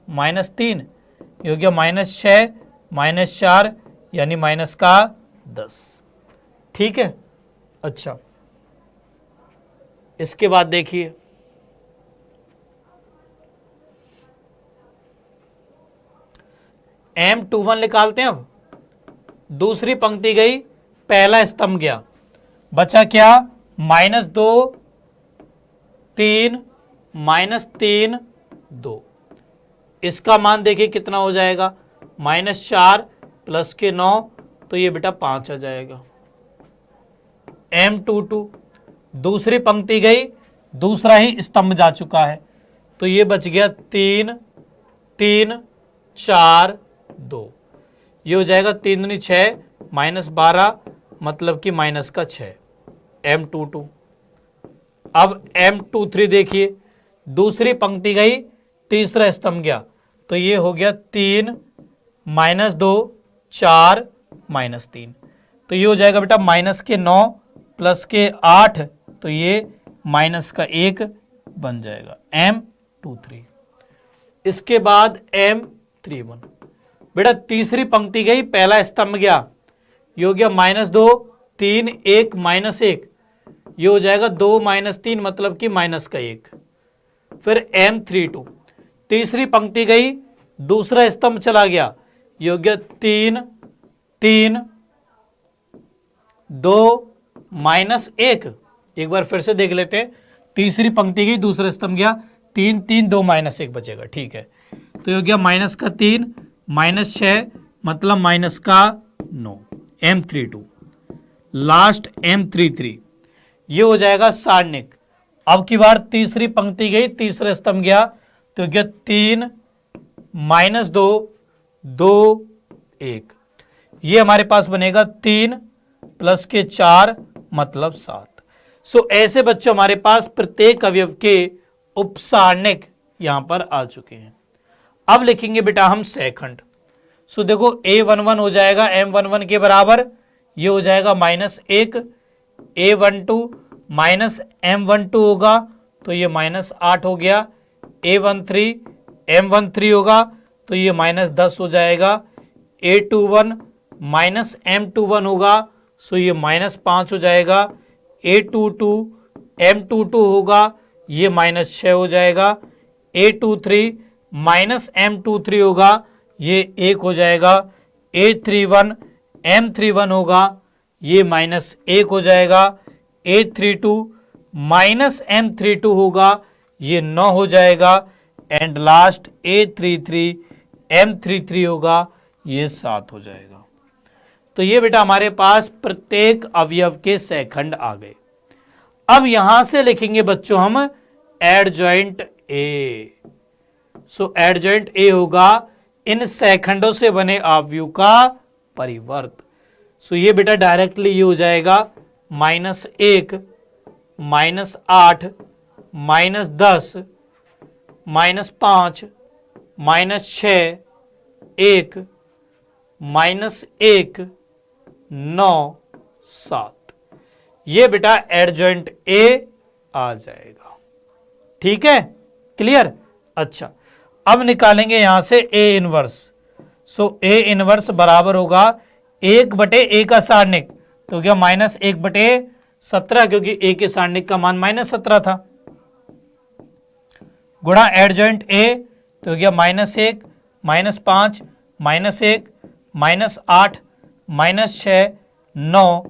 -3, ये हो गया -6 -4 यानी माइनस का 10। ठीक है। अच्छा, इसके बाद देखिए M21 निकालते हैं। अब दूसरी पंक्ति गई, पहला स्तंभ गया, बचा क्या? -2 3 -3 2। इसका मान देखिए कितना हो जाएगा, -4 प्लस के 9, तो ये बेटा 5 आ जाएगा। M22 दूसरी पंक्ति गई, दूसरा ही स्तंभ जा चुका है, तो ये बच गया 3 3 4 2, ये हो जाएगा 3 दूनी 6 -12 मतलब कि माइनस का 6। M22। अब M23 देखिए, दूसरी पंक्ति गई, तीसरा स्तंभ गया, तो ये हो गया 3 -2 4 -3, तो ये हो जाएगा बेटा माइनस के 9 प्लस के 8, तो ये माइनस का 1 बन जाएगा M23। इसके बाद M31, बेटा तीसरी पंक्ति गई, पहला स्तंभ गया, ये हो गया -2 3 1 -1, ये हो जाएगा 2 -3 मतलब कि माइनस का 1। फिर M32 तीसरी पंक्ति गई, दूसरा स्तंभ चला गया, ये हो गया 3 3 2 -1। एक बार फिर से देख लेते हैं, तीसरी पंक्ति गई, दूसरा स्तंभ गया, 3 3 2 -1 बचेगा। ठीक है, तो ये हो गया -3 -6 मतलब माइनस का 9। M32 लास्ट M33, ये हो जाएगा सारणिक। अब की बार तीसरी पंक्ति गई, तीसरा स्तंभ गया, तो गया 3 -2 2 1, ये हमारे पास बनेगा 3 प्लस के 4 मतलब 7। सो ऐसे बच्चों हमारे पास प्रत्येक अवयव के उपसारणिक यहां पर आ चुके हैं। अब लिखेंगे बेटा हम सहखंड। सो देखो A11 हो जाएगा M11 के बराबर, ये हो जाएगा -1, A12 -M12 होगा, तो ये -8 हो गया, A13 M13 होगा, तो ये -10 हो जाएगा, A21 -M21 होगा, सो ये -5 हो जाएगा, A22 M22 होगा, ये -6 हो जाएगा, A23 -M23 होगा, ये 1 हो जाएगा, A31 M31 होगा, ये -1 हो जाएगा, A32 -M32 होगा, ये 9 हो जाएगा, एंड लास्ट A33 M33 होगा, ये 7 हो जाएगा। तो ये बेटा हमारे पास प्रत्येक अवयव के सहखंड आ गए। अब यहां से लिखेंगे बच्चों हम adjoint A. So adjoint A होगा इन सहखंडों से बने अवयव का परिवर्त। सो ये बेटा डायरेक्टली ये हो जाएगा -1 -8 -10 -5 -6 1 -1 9 7, ये बेटा एडजॉइंट ए आ जाएगा। ठीक है, क्लियर। अच्छा, अब निकालेंगे यहां से A inverse. So A inverse बराबर होगा 1/a का सारणिक, तो क्या -1/17, क्योंकि a के सारणिक का मान -17 था, गुणा एडजॉइंट ए, तो क्या -1 -5 -1 -8 -6 9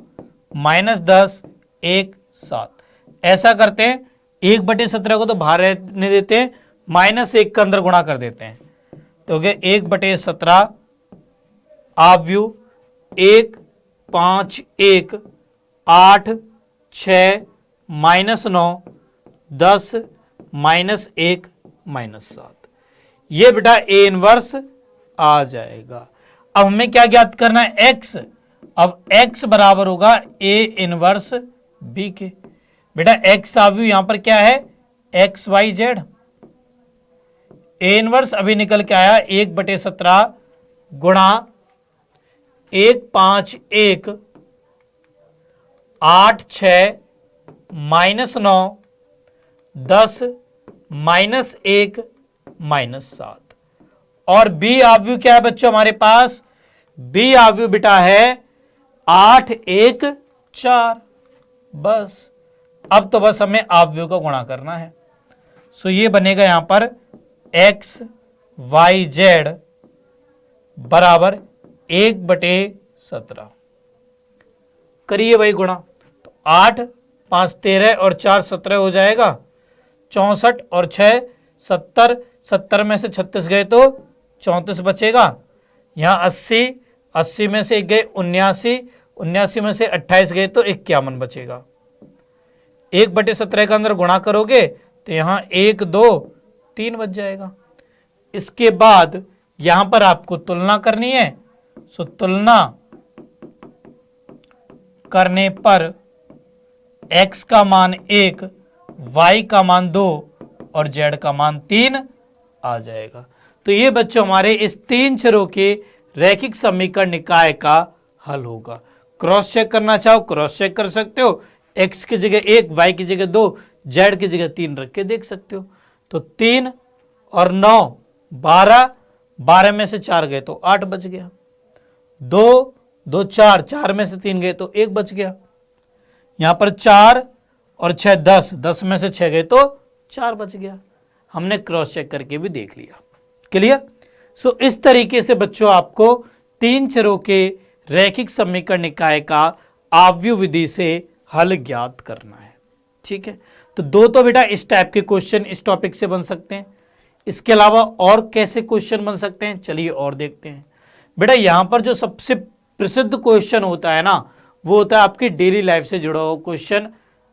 -10 1 7। ऐसा करते हैं, 1/17 को तो बाहर रहने देते हैं, -1 का अंदर गुणा कर देते हैं, तो क्या 1/17 अवयव 1 5 1 8 6 -9 10 -1 -7, ये बेटा ए इनवर्स आ जाएगा। अब हमें क्या ज्ञात करना है? एक्स। अब एक्स बराबर होगा ए इनवर्स बी के। बेटा एक्स अवयव यहां पर क्या है? XYZ। ए इनवर्स अभी निकल के आया 1/17 गुणा 1 5 1 8 6 -9 10 -1 -7। और बी आव्यू क्या है बच्चों हमारे पास? बी आव्यू बेटा है 8 1 4। बस अब तो बस हमें आव्यू को गुणा करना है। सो ये बनेगा यहां पर x y z बराबर 1/17। करिए भाई गुणा। तो 8 5 13 और 4 17 हो जाएगा। 64 और 6 70, 70 में से 36 गए तो 34 बचेगा। यहाँ 80, 80 में से 1 गए 79, 79 में से 28 गए तो 51 बचेगा। 1/17 के अंदर गुणा करोगे तो यहाँ 1 2 3 बच जाएगा। इसके बाद यहां पर आपको तुलना करनी है। सो तुलना करने पर x का मान 1, y का मान 2 और z का मान 3 आ जाएगा। तो ये बच्चों हमारे इस 3 चरों के रैखिक समीकरण निकाय का हल होगा। क्रॉस चेक करना चाहो क्रॉस चेक कर सकते हो। x की जगह 1, y की जगह 2, z की जगह 3 रख के देख सकते हो। तो 3 और 9 12, 12 में से 4 गए तो 8 बच गया। 2 2 4, 4 में से 3 गए तो 1 बच गया। यहां पर 4 और 6 10, 10 में से 6 गए तो 4 बच गया। हमने क्रॉस चेक करके भी देख लिया। क्लियर? सो इस तरीके से बच्चों आपको 3 चरों के रैखिक समीकरण निकाय का आव्यूह विधि से हल ज्ञात करना है। ठीक है, तो दो तो बेटा इस टाइप के क्वेश्चन इस टॉपिक से बन सकते हैं। इसके अलावा और कैसे क्वेश्चन बन सकते हैं चलिए और देखते हैं। बेटा यहां पर जो सबसे प्रसिद्ध क्वेश्चन होता है ना वो होता है आपकी डेली लाइफ से जुड़ा हुआ क्वेश्चन,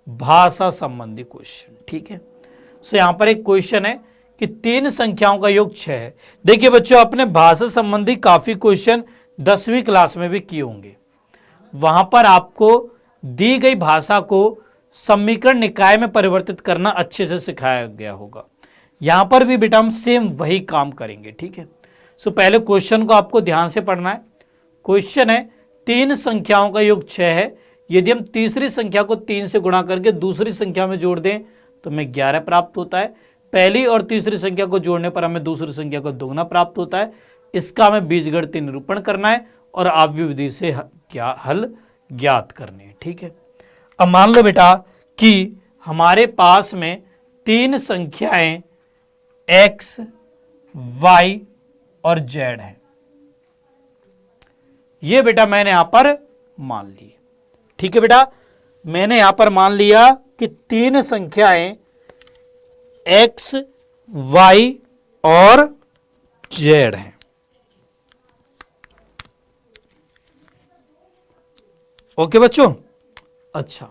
भाषा संबंधी क्वेश्चन। ठीक है, सो यहां पर एक क्वेश्चन है कि 3 संख्याओं का योग 6 है। देखिए बच्चों आपने भाषा संबंधी काफी क्वेश्चन 10वीं क्लास में भी किए होंगे। वहां पर आपको दी गई भाषा को समीकरण निकाय में परिवर्तित करना अच्छे से सिखाया गया होगा। यहां पर भी बेटा हम सेम वही काम करेंगे। ठीक है, सो पहले क्वेश्चन को आपको ध्यान से पढ़ना है। क्वेश्चन है 3 संख्याओं का योग 6 है। यदि हम तीसरी संख्या को 3 से गुणा करके दूसरी संख्या में जोड़ दें तो हमें 11 प्राप्त होता है। पहली और तीसरी संख्या को जोड़ने पर हमें दूसरी संख्या को दोगुना प्राप्त होता है। इसका हमें बीजगणितीय निरूपण करना है और आव्यूह विधि से हल ज्ञात करने हैं। ठीक है, अब मान लो बेटा कि हमारे पास में 3 संख्याएं x, y और z है। ये बेटा मैंने यहां पर मान ली। ठीक है बेटा, मैंने यहां पर मान लिया कि 3 संख्याएं x, y और z हैं। ओके बच्चों, अच्छा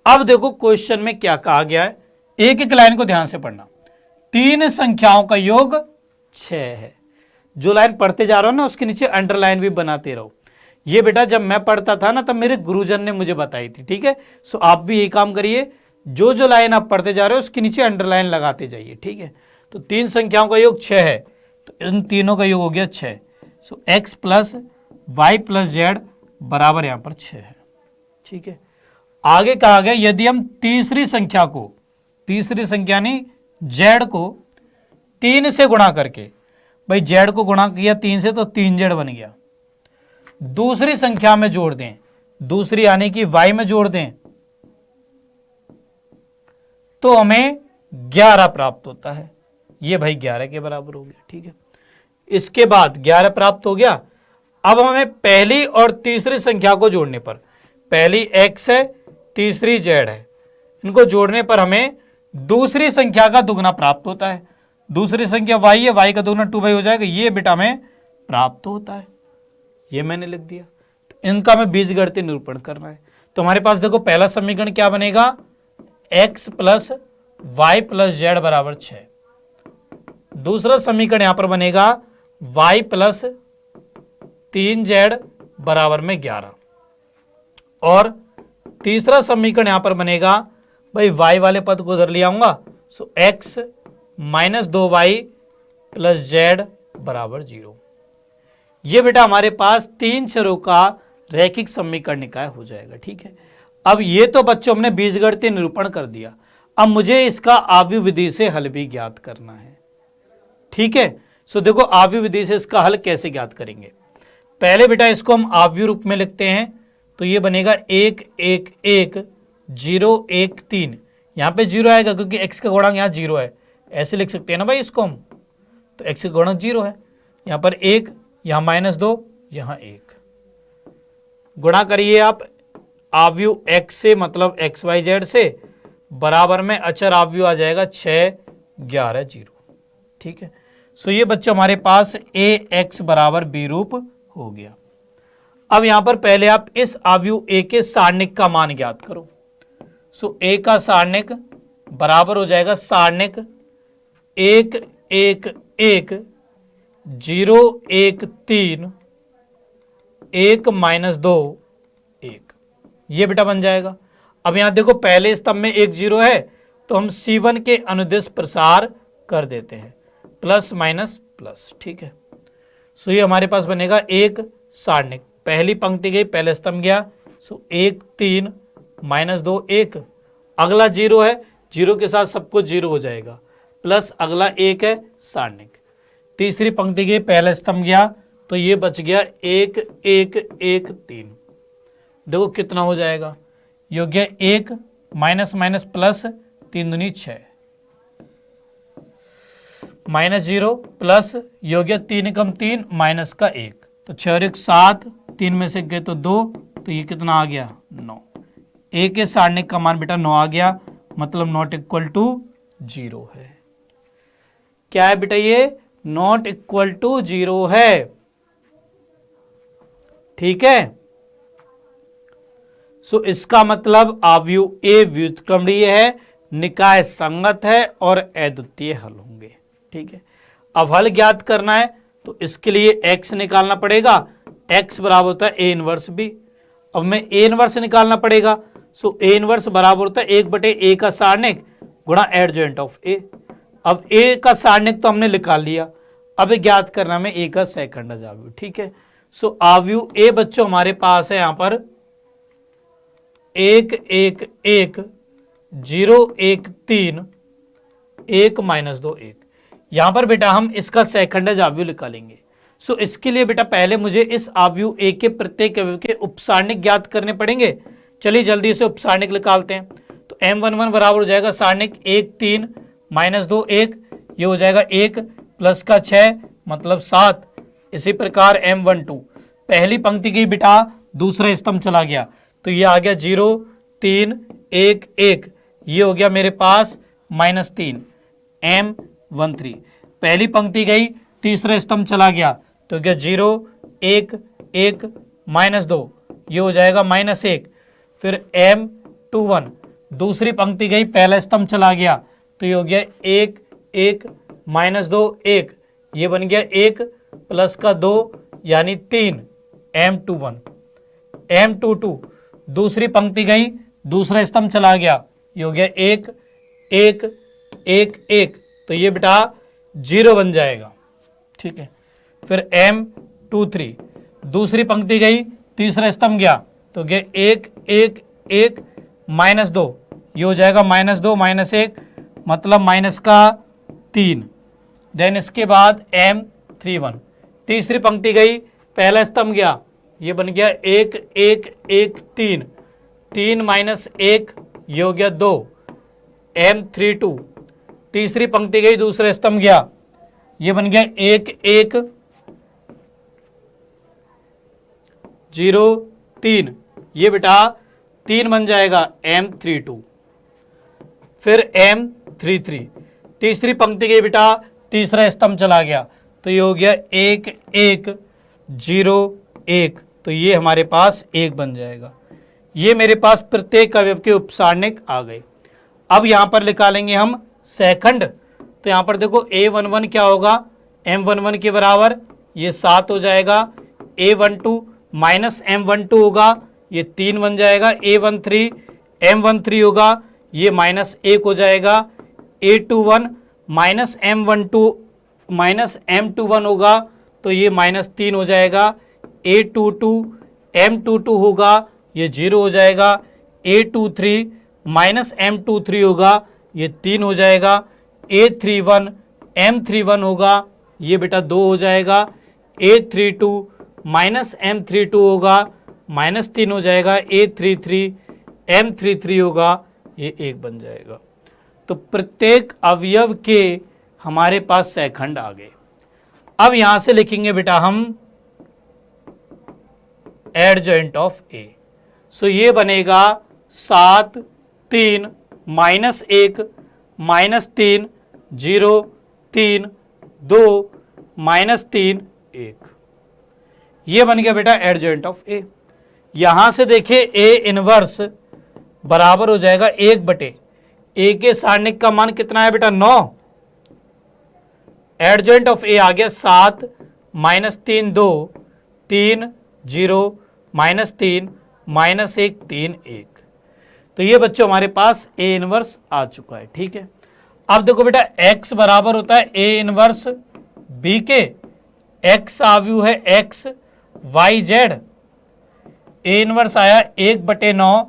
अब देखो क्वेश्चन में क्या कहा गया है। एक एक लाइन को ध्यान से पढ़ना। 3 संख्याओं का योग 6 है। जो लाइन पढ़ते जा रहा हो ना उसके नीचे अंडरलाइन भी बनाते रहो। ये बेटा जब मैं पढ़ता था ना तब मेरे गुरुजन ने मुझे बताई थी। ठीक है, सो आप भी यही काम करिए। जो जो लाइन आप पढ़ते जा रहे हो उसके नीचे अंडरलाइन लगाते जाइए। ठीक है, तो 3 संख्याओं का योग 6 है तो इन तीनों का योग हो गया 6। So x plus y plus z बराबर यहां पर 6 है। ठीक है, आगे कहा गया यदि हम तीसरी संख्या को, तीसरी संख्या नहीं जेड को 3 से गुणा करके, भाई जेड को गुणा किया 3 से तो 3 जेड बन गया, दूसरी संख्या में जोड़ दें, दूसरी यानी कि वाई में जोड़ दें तो हमें 11 प्राप्त होता है। ये भाई 11 के बराबर हो गया। ठीक है, इसके बाद 11 प्राप्त हो गया। अब हमें पहली और तीसरी संख्या को जोड़ने पर, पहली x है तीसरी z है, इनको जोड़ने पर हमें दूसरी संख्या का दुगना प्राप्त होता है। दूसरी संख्या y है, y का दुगना 2y हो जाएगा। ये बेटा में प्राप्त होता है, ये मैंने लिख दिया। तो इनका हमें बीजगणितीय निरूपण करना है। तो हमारे पास देखो पहला समीकरण क्या बनेगा, x plus y plus z बराबर 6। दूसरा समीकरण यहां पर बनेगा y प्लस 3z बराबर में 11। और तीसरा समीकरण यहां पर बनेगा, भाई y वाले पद को उधर ले आऊंगा, सो x minus 2y plus z बराबर 0। ये बेटा हमारे पास 3 चरों का रैखिक समीकरण निकाय हो जाएगा। ठीक है, अब ये तो बच्चों हमने बीजगणितीय निरूपण कर दिया, अब मुझे इसका आव्यूह विधि से हल भी ज्ञात करना है। ठीक है, सो देखो आव्यूह विधि से इसका हल कैसे ज्ञात करेंगे। पहले बेटा इसको हम आव्यूह रूप में लिखते हैं, तो ये बनेगा 1 1 1 0 1 3। यहाँ पे 0 आएगा क्योंकि x का गुणांक यहाँ 0 है, ऐसे लिख सकते हैं ना भाई इसको हम, तो x का गुणांक 0 है, यहाँ पर 1, यहाँ -2, यहाँ 1। गुणा करिए आप आव्यूह x से, मतलब XYZ से, बराबर में अचर आव्यूह आ जाएगा 6 11 0। ठीक है, सो ये बच्चों हमारे पास ax बराबर b रूप हो गया। अब यहां पर पहले आप इस आव्यूह a के सारणिक का मान ज्ञात करो। सो a का सारणिक बराबर हो जाएगा सारणिक 1 1 1 0 1 3 1 -2 1, ये बेटा बन जाएगा। अब यहां देखो पहले स्तंभ में 1 0 है, तो हम C1 के अनुदिश प्रसार कर देते हैं, प्लस माइनस प्लस। ठीक है, सो ये हमारे पास बनेगा एक सारणिक, पहली पंक्ति गई, पहले स्तंभ गया, सो 1 3 -2 1, अगला 0 है, 0 के साथ सब कुछ 0 हो जाएगा, प्लस अगला 1 है सारणिक, तीसरी पंक्ति गई, पहला स्तंभ गया, तो ये बच गया 1 1 1 3। देखो कितना हो जाएगा, योग्य 1 माइनस माइनस प्लस 3 दूनी 6, -0 प्लस योग्य 3 कम 3 माइनस का 1, तो 6 और 1 7, 3 में से गए तो 2, तो ये कितना आ गया 9। a के सारणिक का मान बेटा 9 आ गया, मतलब नॉट इक्वल टू 0 है। क्या है बेटा, ये नॉट इक्वल टू 0 है। ठीक है, सो इसका मतलब आव्यूह a व्युत्क्रमणीय है, निकाय संगत है और अद्वितीय हल होंगे। ठीक है, अब हल ज्ञात करना है तो इसके लिए x निकालना पड़ेगा, x बराबर होता है a इनवर्स b। अब मैं a इनवर्स निकालना पड़ेगा, सो a इनवर्स बराबर होता है 1/a का सारणिक गुणा एडजॉइंट ऑफ a। अब a का सारणिक तो हमने निकाल लिया, अब ज्ञात करना में a का सेकंड आव्यूह। ठीक है, सो आव्यूह a बच्चों हमारे पास है यहां पर 1 1 1 0 1 3 1 -2 1। यहां पर बेटा हम इसका सेकंड आव्यूह निकालेंगे। सो इसके लिए बेटा पहले मुझे इस आव्यूह a के प्रत्येक अवयव के उपसारणिक ज्ञात करने पड़ेंगे। चलिए जल्दी से उपसारणिक निकालते हैं। तो m11 बराबर हो जाएगा सारणिक 1 3 -2 1, ये हो जाएगा 1 प्लस का 6 मतलब 7। इसी प्रकार m12 पहली पंक्ति की बेटा दूसरा स्तंभ चला गया, तो ये आ गया 0 3 1 1, ये हो गया मेरे पास -3। m13 पहली पंक्ति गई, तीसरा स्तंभ चला गया, तो क्या 0 1 1 -2, ये हो जाएगा -1। फिर m21 दूसरी पंक्ति गई, पहला स्तंभ चला गया, तो ये हो गया 1 1 -2 1, ये बन गया 1 प्लस का 2 यानी 3 m21। m22 दूसरी पंक्ति गई, दूसरा स्तंभ चला गया, ये हो गया 1 1 1 1, तो ये बेटा 0 बन जाएगा। ठीक है, फिर m23 दूसरी पंक्ति गई, तीसरा स्तंभ गया, तो गया 1 1 1 -2, ये हो जाएगा -2 -1 मतलब माइनस का 3। देन इसके बाद m31 तीसरी पंक्ति गई, पहला स्तंभ गया, ये बन गया 1 1 1 3 3 -1, ये हो गया 2। m32 तीसरी पंक्ति गई, दूसरा स्तंभ गया, ये बन गया 1 1 0 3, ये बेटा 3 बन जाएगा m32। फिर m33 तीसरी पंक्ति गई बेटा, तीसरा स्तंभ चला गया, तो ये हो गया 1 1 0 1, तो ये हमारे पास 1 बन जाएगा। ये मेरे पास प्रत्येक अवयव के उपसारणिक आ गए। अब यहाँ पर निकालेंगे हम सेकंड। तो यहाँ पर देखो a11 क्या होगा, m11 के बराबर, ये 7 हो जाएगा। a12 माइनस m12 होगा, ये 3 बन जाएगा। a13 m13 होगा, ये -1 हो जाएगा। a21 minus m12 minus m21 होगा, तो ये -3 हो जाएगा। a22 m22 होगा, ये 0 हो जाएगा। A23 माइनस M23 होगा, ये 3 हो जाएगा। A31 M31 होगा, ये बेटा 2 हो जाएगा। A32 माइनस M32 होगा, माइनस 3 हो जाएगा। A33 M33 होगा, ये 1 बन जाएगा। तो प्रत्येक अवयव के हमारे पास सहखंड आ गए। अब यहां से लिखेंगे बेटा हम एडजॉइंट ऑफ ए। सो ये बनेगा 7 3 माइनस 1 माइनस 3 0 3 2 माइनस 3 1। ये बन गया बेटा एडजॉइंट ऑफ ए। यहां से देखिए ए इनवर्स बराबर हो जाएगा 1/, ए के सारणिक का मान कितना है बेटा 9। एडजॉइंट ऑफ ए आ गया 7 माइनस 3 2 3 0 माइनस 3 माइनस 1 3 1। तो ये बच्चों हमारे पास ए इनवर्स आ चुका है। ठीक है, अब देखो बेटा x बराबर होता है ए इनवर्स बी के, x आव्यू है x y z। A inverse आया 1/9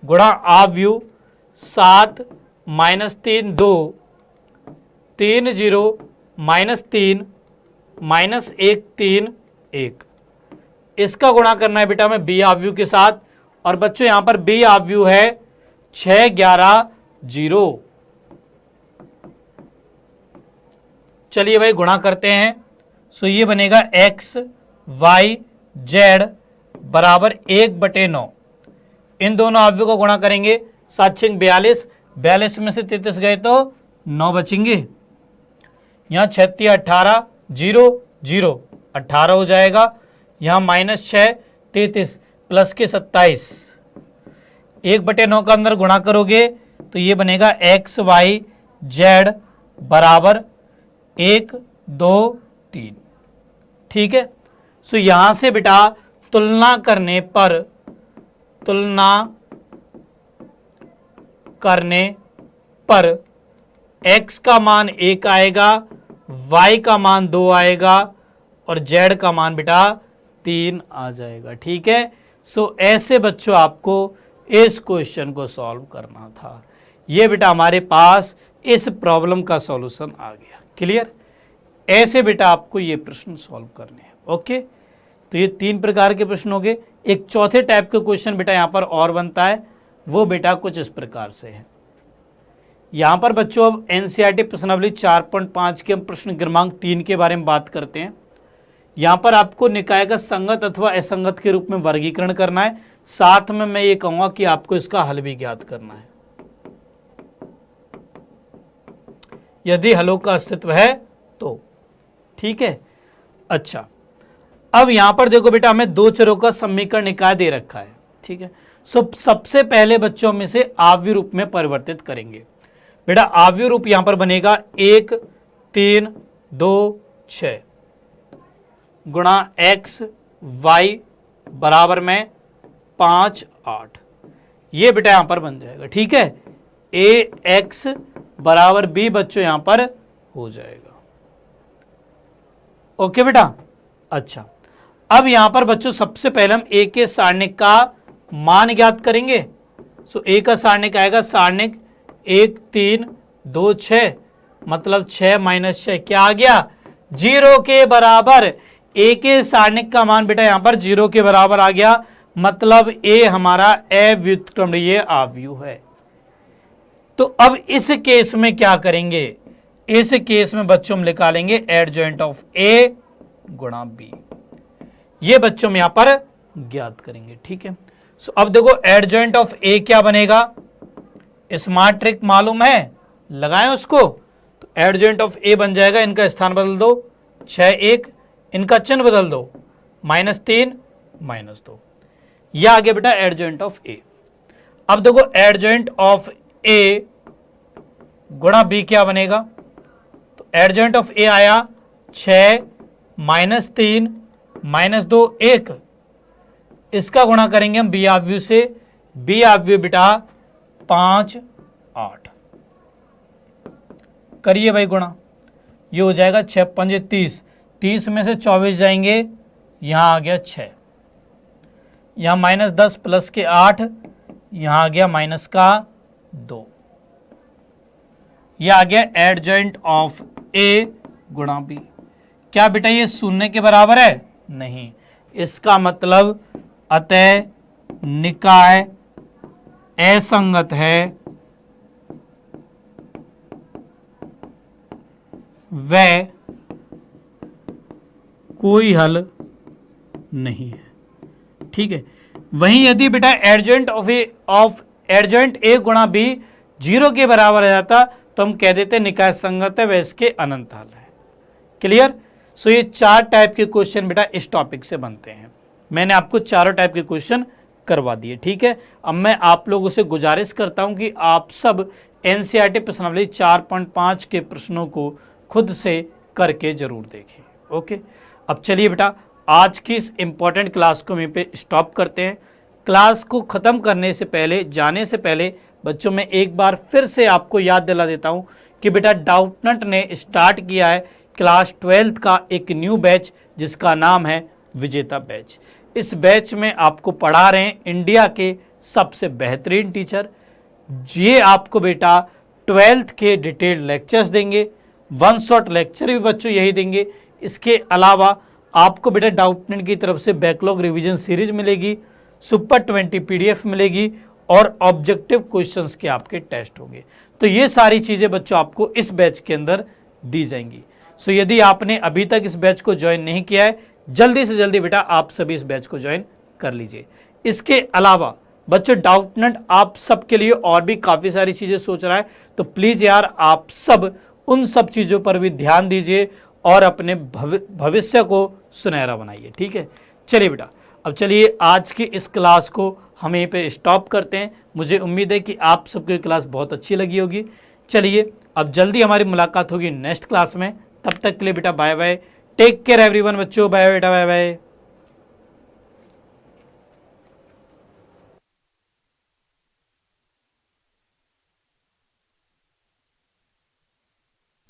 गुणा आव्यू 7 माइनस 3 2 3 0 माइनस 3 माइनस 1 3 1। इसका गुणा करना है बेटा हमें बी आव्यू के साथ, और बच्चों यहां पर बी आव्यू है 6 11 0। चलिए भाई गुणा करते हैं। सो ये बनेगा x y z बराबर 1/9। इन दोनों आव्यों को गुणा करेंगे, 7 6 42, 42 में से 33 गए तो 9 बचेंगे। यहाँ 6 18 0 0 18 हो जाएगा। यहाँ -6 33 प्लस के 27, 1/9 का अंदर गुणा करोगे तो ये बनेगा x y z बराबर 1 2 3। ठीक है, सो यहां से बेटा तुलना करने पर x का मान 1 आएगा, y का मान 2 आएगा और z का मान बेटा 3 आ जाएगा। ठीक है, सो ऐसे बच्चों आपको इस क्वेश्चन को सॉल्व करना था। ये बेटा हमारे पास इस प्रॉब्लम का सॉल्यूशन आ गया। क्लियर, ऐसे बेटा आपको ये प्रश्न सॉल्व करने हैं। ओके, तो ये 3 प्रकार के प्रश्न हो गए। एक चौथे टाइप के क्वेश्चन बेटा यहां पर और बनता है, वो बेटा कुछ इस प्रकार से है। यहां पर बच्चों अब एनसीईआरटी प्रश्नावली 4.5 के हम प्रश्न क्रमांक 3 के बारे में बात करते हैं। यहां पर आपको निकाय का संगत अथवा असंगत के रूप में वर्गीकरण करना है, साथ में मैं ये कहूंगा कि आपको इसका हल भी ज्ञात करना है, यदि हलों का अस्तित्व है तो। ठीक है, अच्छा अब यहां पर देखो बेटा हमें 2 चरों का समीकरण निकाय दे रखा है। ठीक है, सो सबसे पहले बच्चों में से आव्यूह रूप में परिवर्तित करेंगे। बेटा आव्यूह रूप यहां पर बनेगा 1 3 2 6 गुणा x y बराबर में 5 8। ये बेटा यहां पर बन जाएगा। ठीक है, ए एक्स बराबर बी बच्चों यहां पर हो जाएगा। ओके बेटा, अच्छा अब यहां पर बच्चों सबसे पहले हम ए के सारणिक का मान ज्ञात करेंगे। सो ए का सारणिक आएगा, सारणिक 1 3 2 6, मतलब 6 माइनस 6 क्या आ गया 0 के बराबर। ए के सारणिक का मान बेटा यहां पर 0 के बराबर आ गया, मतलब ए हमारा अव्युत्क्रमणीय आव्यूह है। तो अब इस केस में क्या करेंगे, इस केस में बच्चों हम निकालेंगे एडजॉइंट ऑफ ए गुणा बी। ये बच्चों हम यहां पर ज्ञात करेंगे। ठीक है, सो अब देखो एडजॉइंट ऑफ ए क्या बनेगा, स्मार्ट ट्रिक मालूम है, लगाएं उसको। तो एडजॉइंट ऑफ ए बन जाएगा, इनका स्थान बदल दो 6 1, इनका चिन्ह बदल दो -3 -2। यह आ गया बेटा एडजॉइंट ऑफ ए। अब देखो एडजॉइंट ऑफ ए गुणा बी क्या बनेगा, तो एडजॉइंट ऑफ ए आया 6 -3 -2 1। इसका गुणा करेंगे हम बी आव्यूह से, बी आव्यूह बेटा 5 8। करिए भाई गुणा, ये हो जाएगा 6 5 30, 30 में से 24 जाएंगे, यहां आ गया 6, यहां -10 प्लस के 8, यहां आ गया माइनस का 2, यह आ गया एडजॉइंट ऑफ ए गुणा बी। क्या बेटा ये शून्य के बराबर है? नहीं, इसका मतलब अतः निकाय असंगत है वह कोई हल नहीं है। ठीक है, वहीं यदि बेटा एडजॉइंट ए गुणा बी 0 के बराबर आ जाता तो हम कह देते निकाय संगत है वह इसके अनंत हल है। क्लियर? सो ये 4 टाइप के क्वेश्चन बेटा इस टॉपिक से बनते हैं। मैंने आपको चारों टाइप के क्वेश्चन करवा दिए। ठीक है, अब मैं आप लोगों से गुजारिश करता हूं कि आप सब एनसीईआरटी प्रश्नावली 4.5 के प्रश्नों को खुद से करके जरूर देखें। ओके, अब चलिए बेटा आज की इस इंपॉर्टेंट क्लास को यहीं पे स्टॉप करते हैं। क्लास को ख़त्म करने से पहले, जाने से पहले बच्चों में एक बार फिर से आपको याद दिला देता हूं कि बेटा डाउटनट ने स्टार्ट किया है क्लास 12th का एक न्यू बैच जिसका नाम है विजेता बैच। इस बैच में आपको पढ़ा रहे हैं इंडिया के सबसे बेहतरीन टीचर। ये आपको बेटा 12th के डिटेल्ड लेक्चर्स देंगे, 1 शॉट लेक्चर भी बच्चों यही देंगे। इसके अलावा आपको बेटा डाउटनेट की तरफ से बैकलॉग रिवीजन सीरीज मिलेगी, सुपर 20 पीडीएफ मिलेगी और ऑब्जेक्टिव क्वेश्चंस के आपके टेस्ट होंगे। तो ये सारी चीज़ें बच्चों आपको इस बैच के अंदर दी जाएंगी। सो यदि आपने अभी तक इस बैच को ज्वाइन नहीं किया है, जल्दी से जल्दी बेटा आप सभी इस बैच को ज्वाइन कर लीजिए। इसके अलावा बच्चों डाउटनेट आप सबके लिए और भी काफ़ी सारी चीज़ें सोच रहा है, तो प्लीज़ यार आप सब उन सब चीज़ों पर भी ध्यान दीजिए और अपने भविष्य को सुनहरा बनाइए। ठीक है, चलिए बेटा अब चलिए आज की इस क्लास को हम यहीं पे स्टॉप करते हैं। मुझे उम्मीद है कि आप सबको ये क्लास बहुत अच्छी लगी होगी। चलिए अब जल्दी हमारी मुलाकात होगी नेक्स्ट क्लास में। तब तक के लिए बेटा bye bye, take care everyone बच्चों, बाय बेटा, बाय बाय।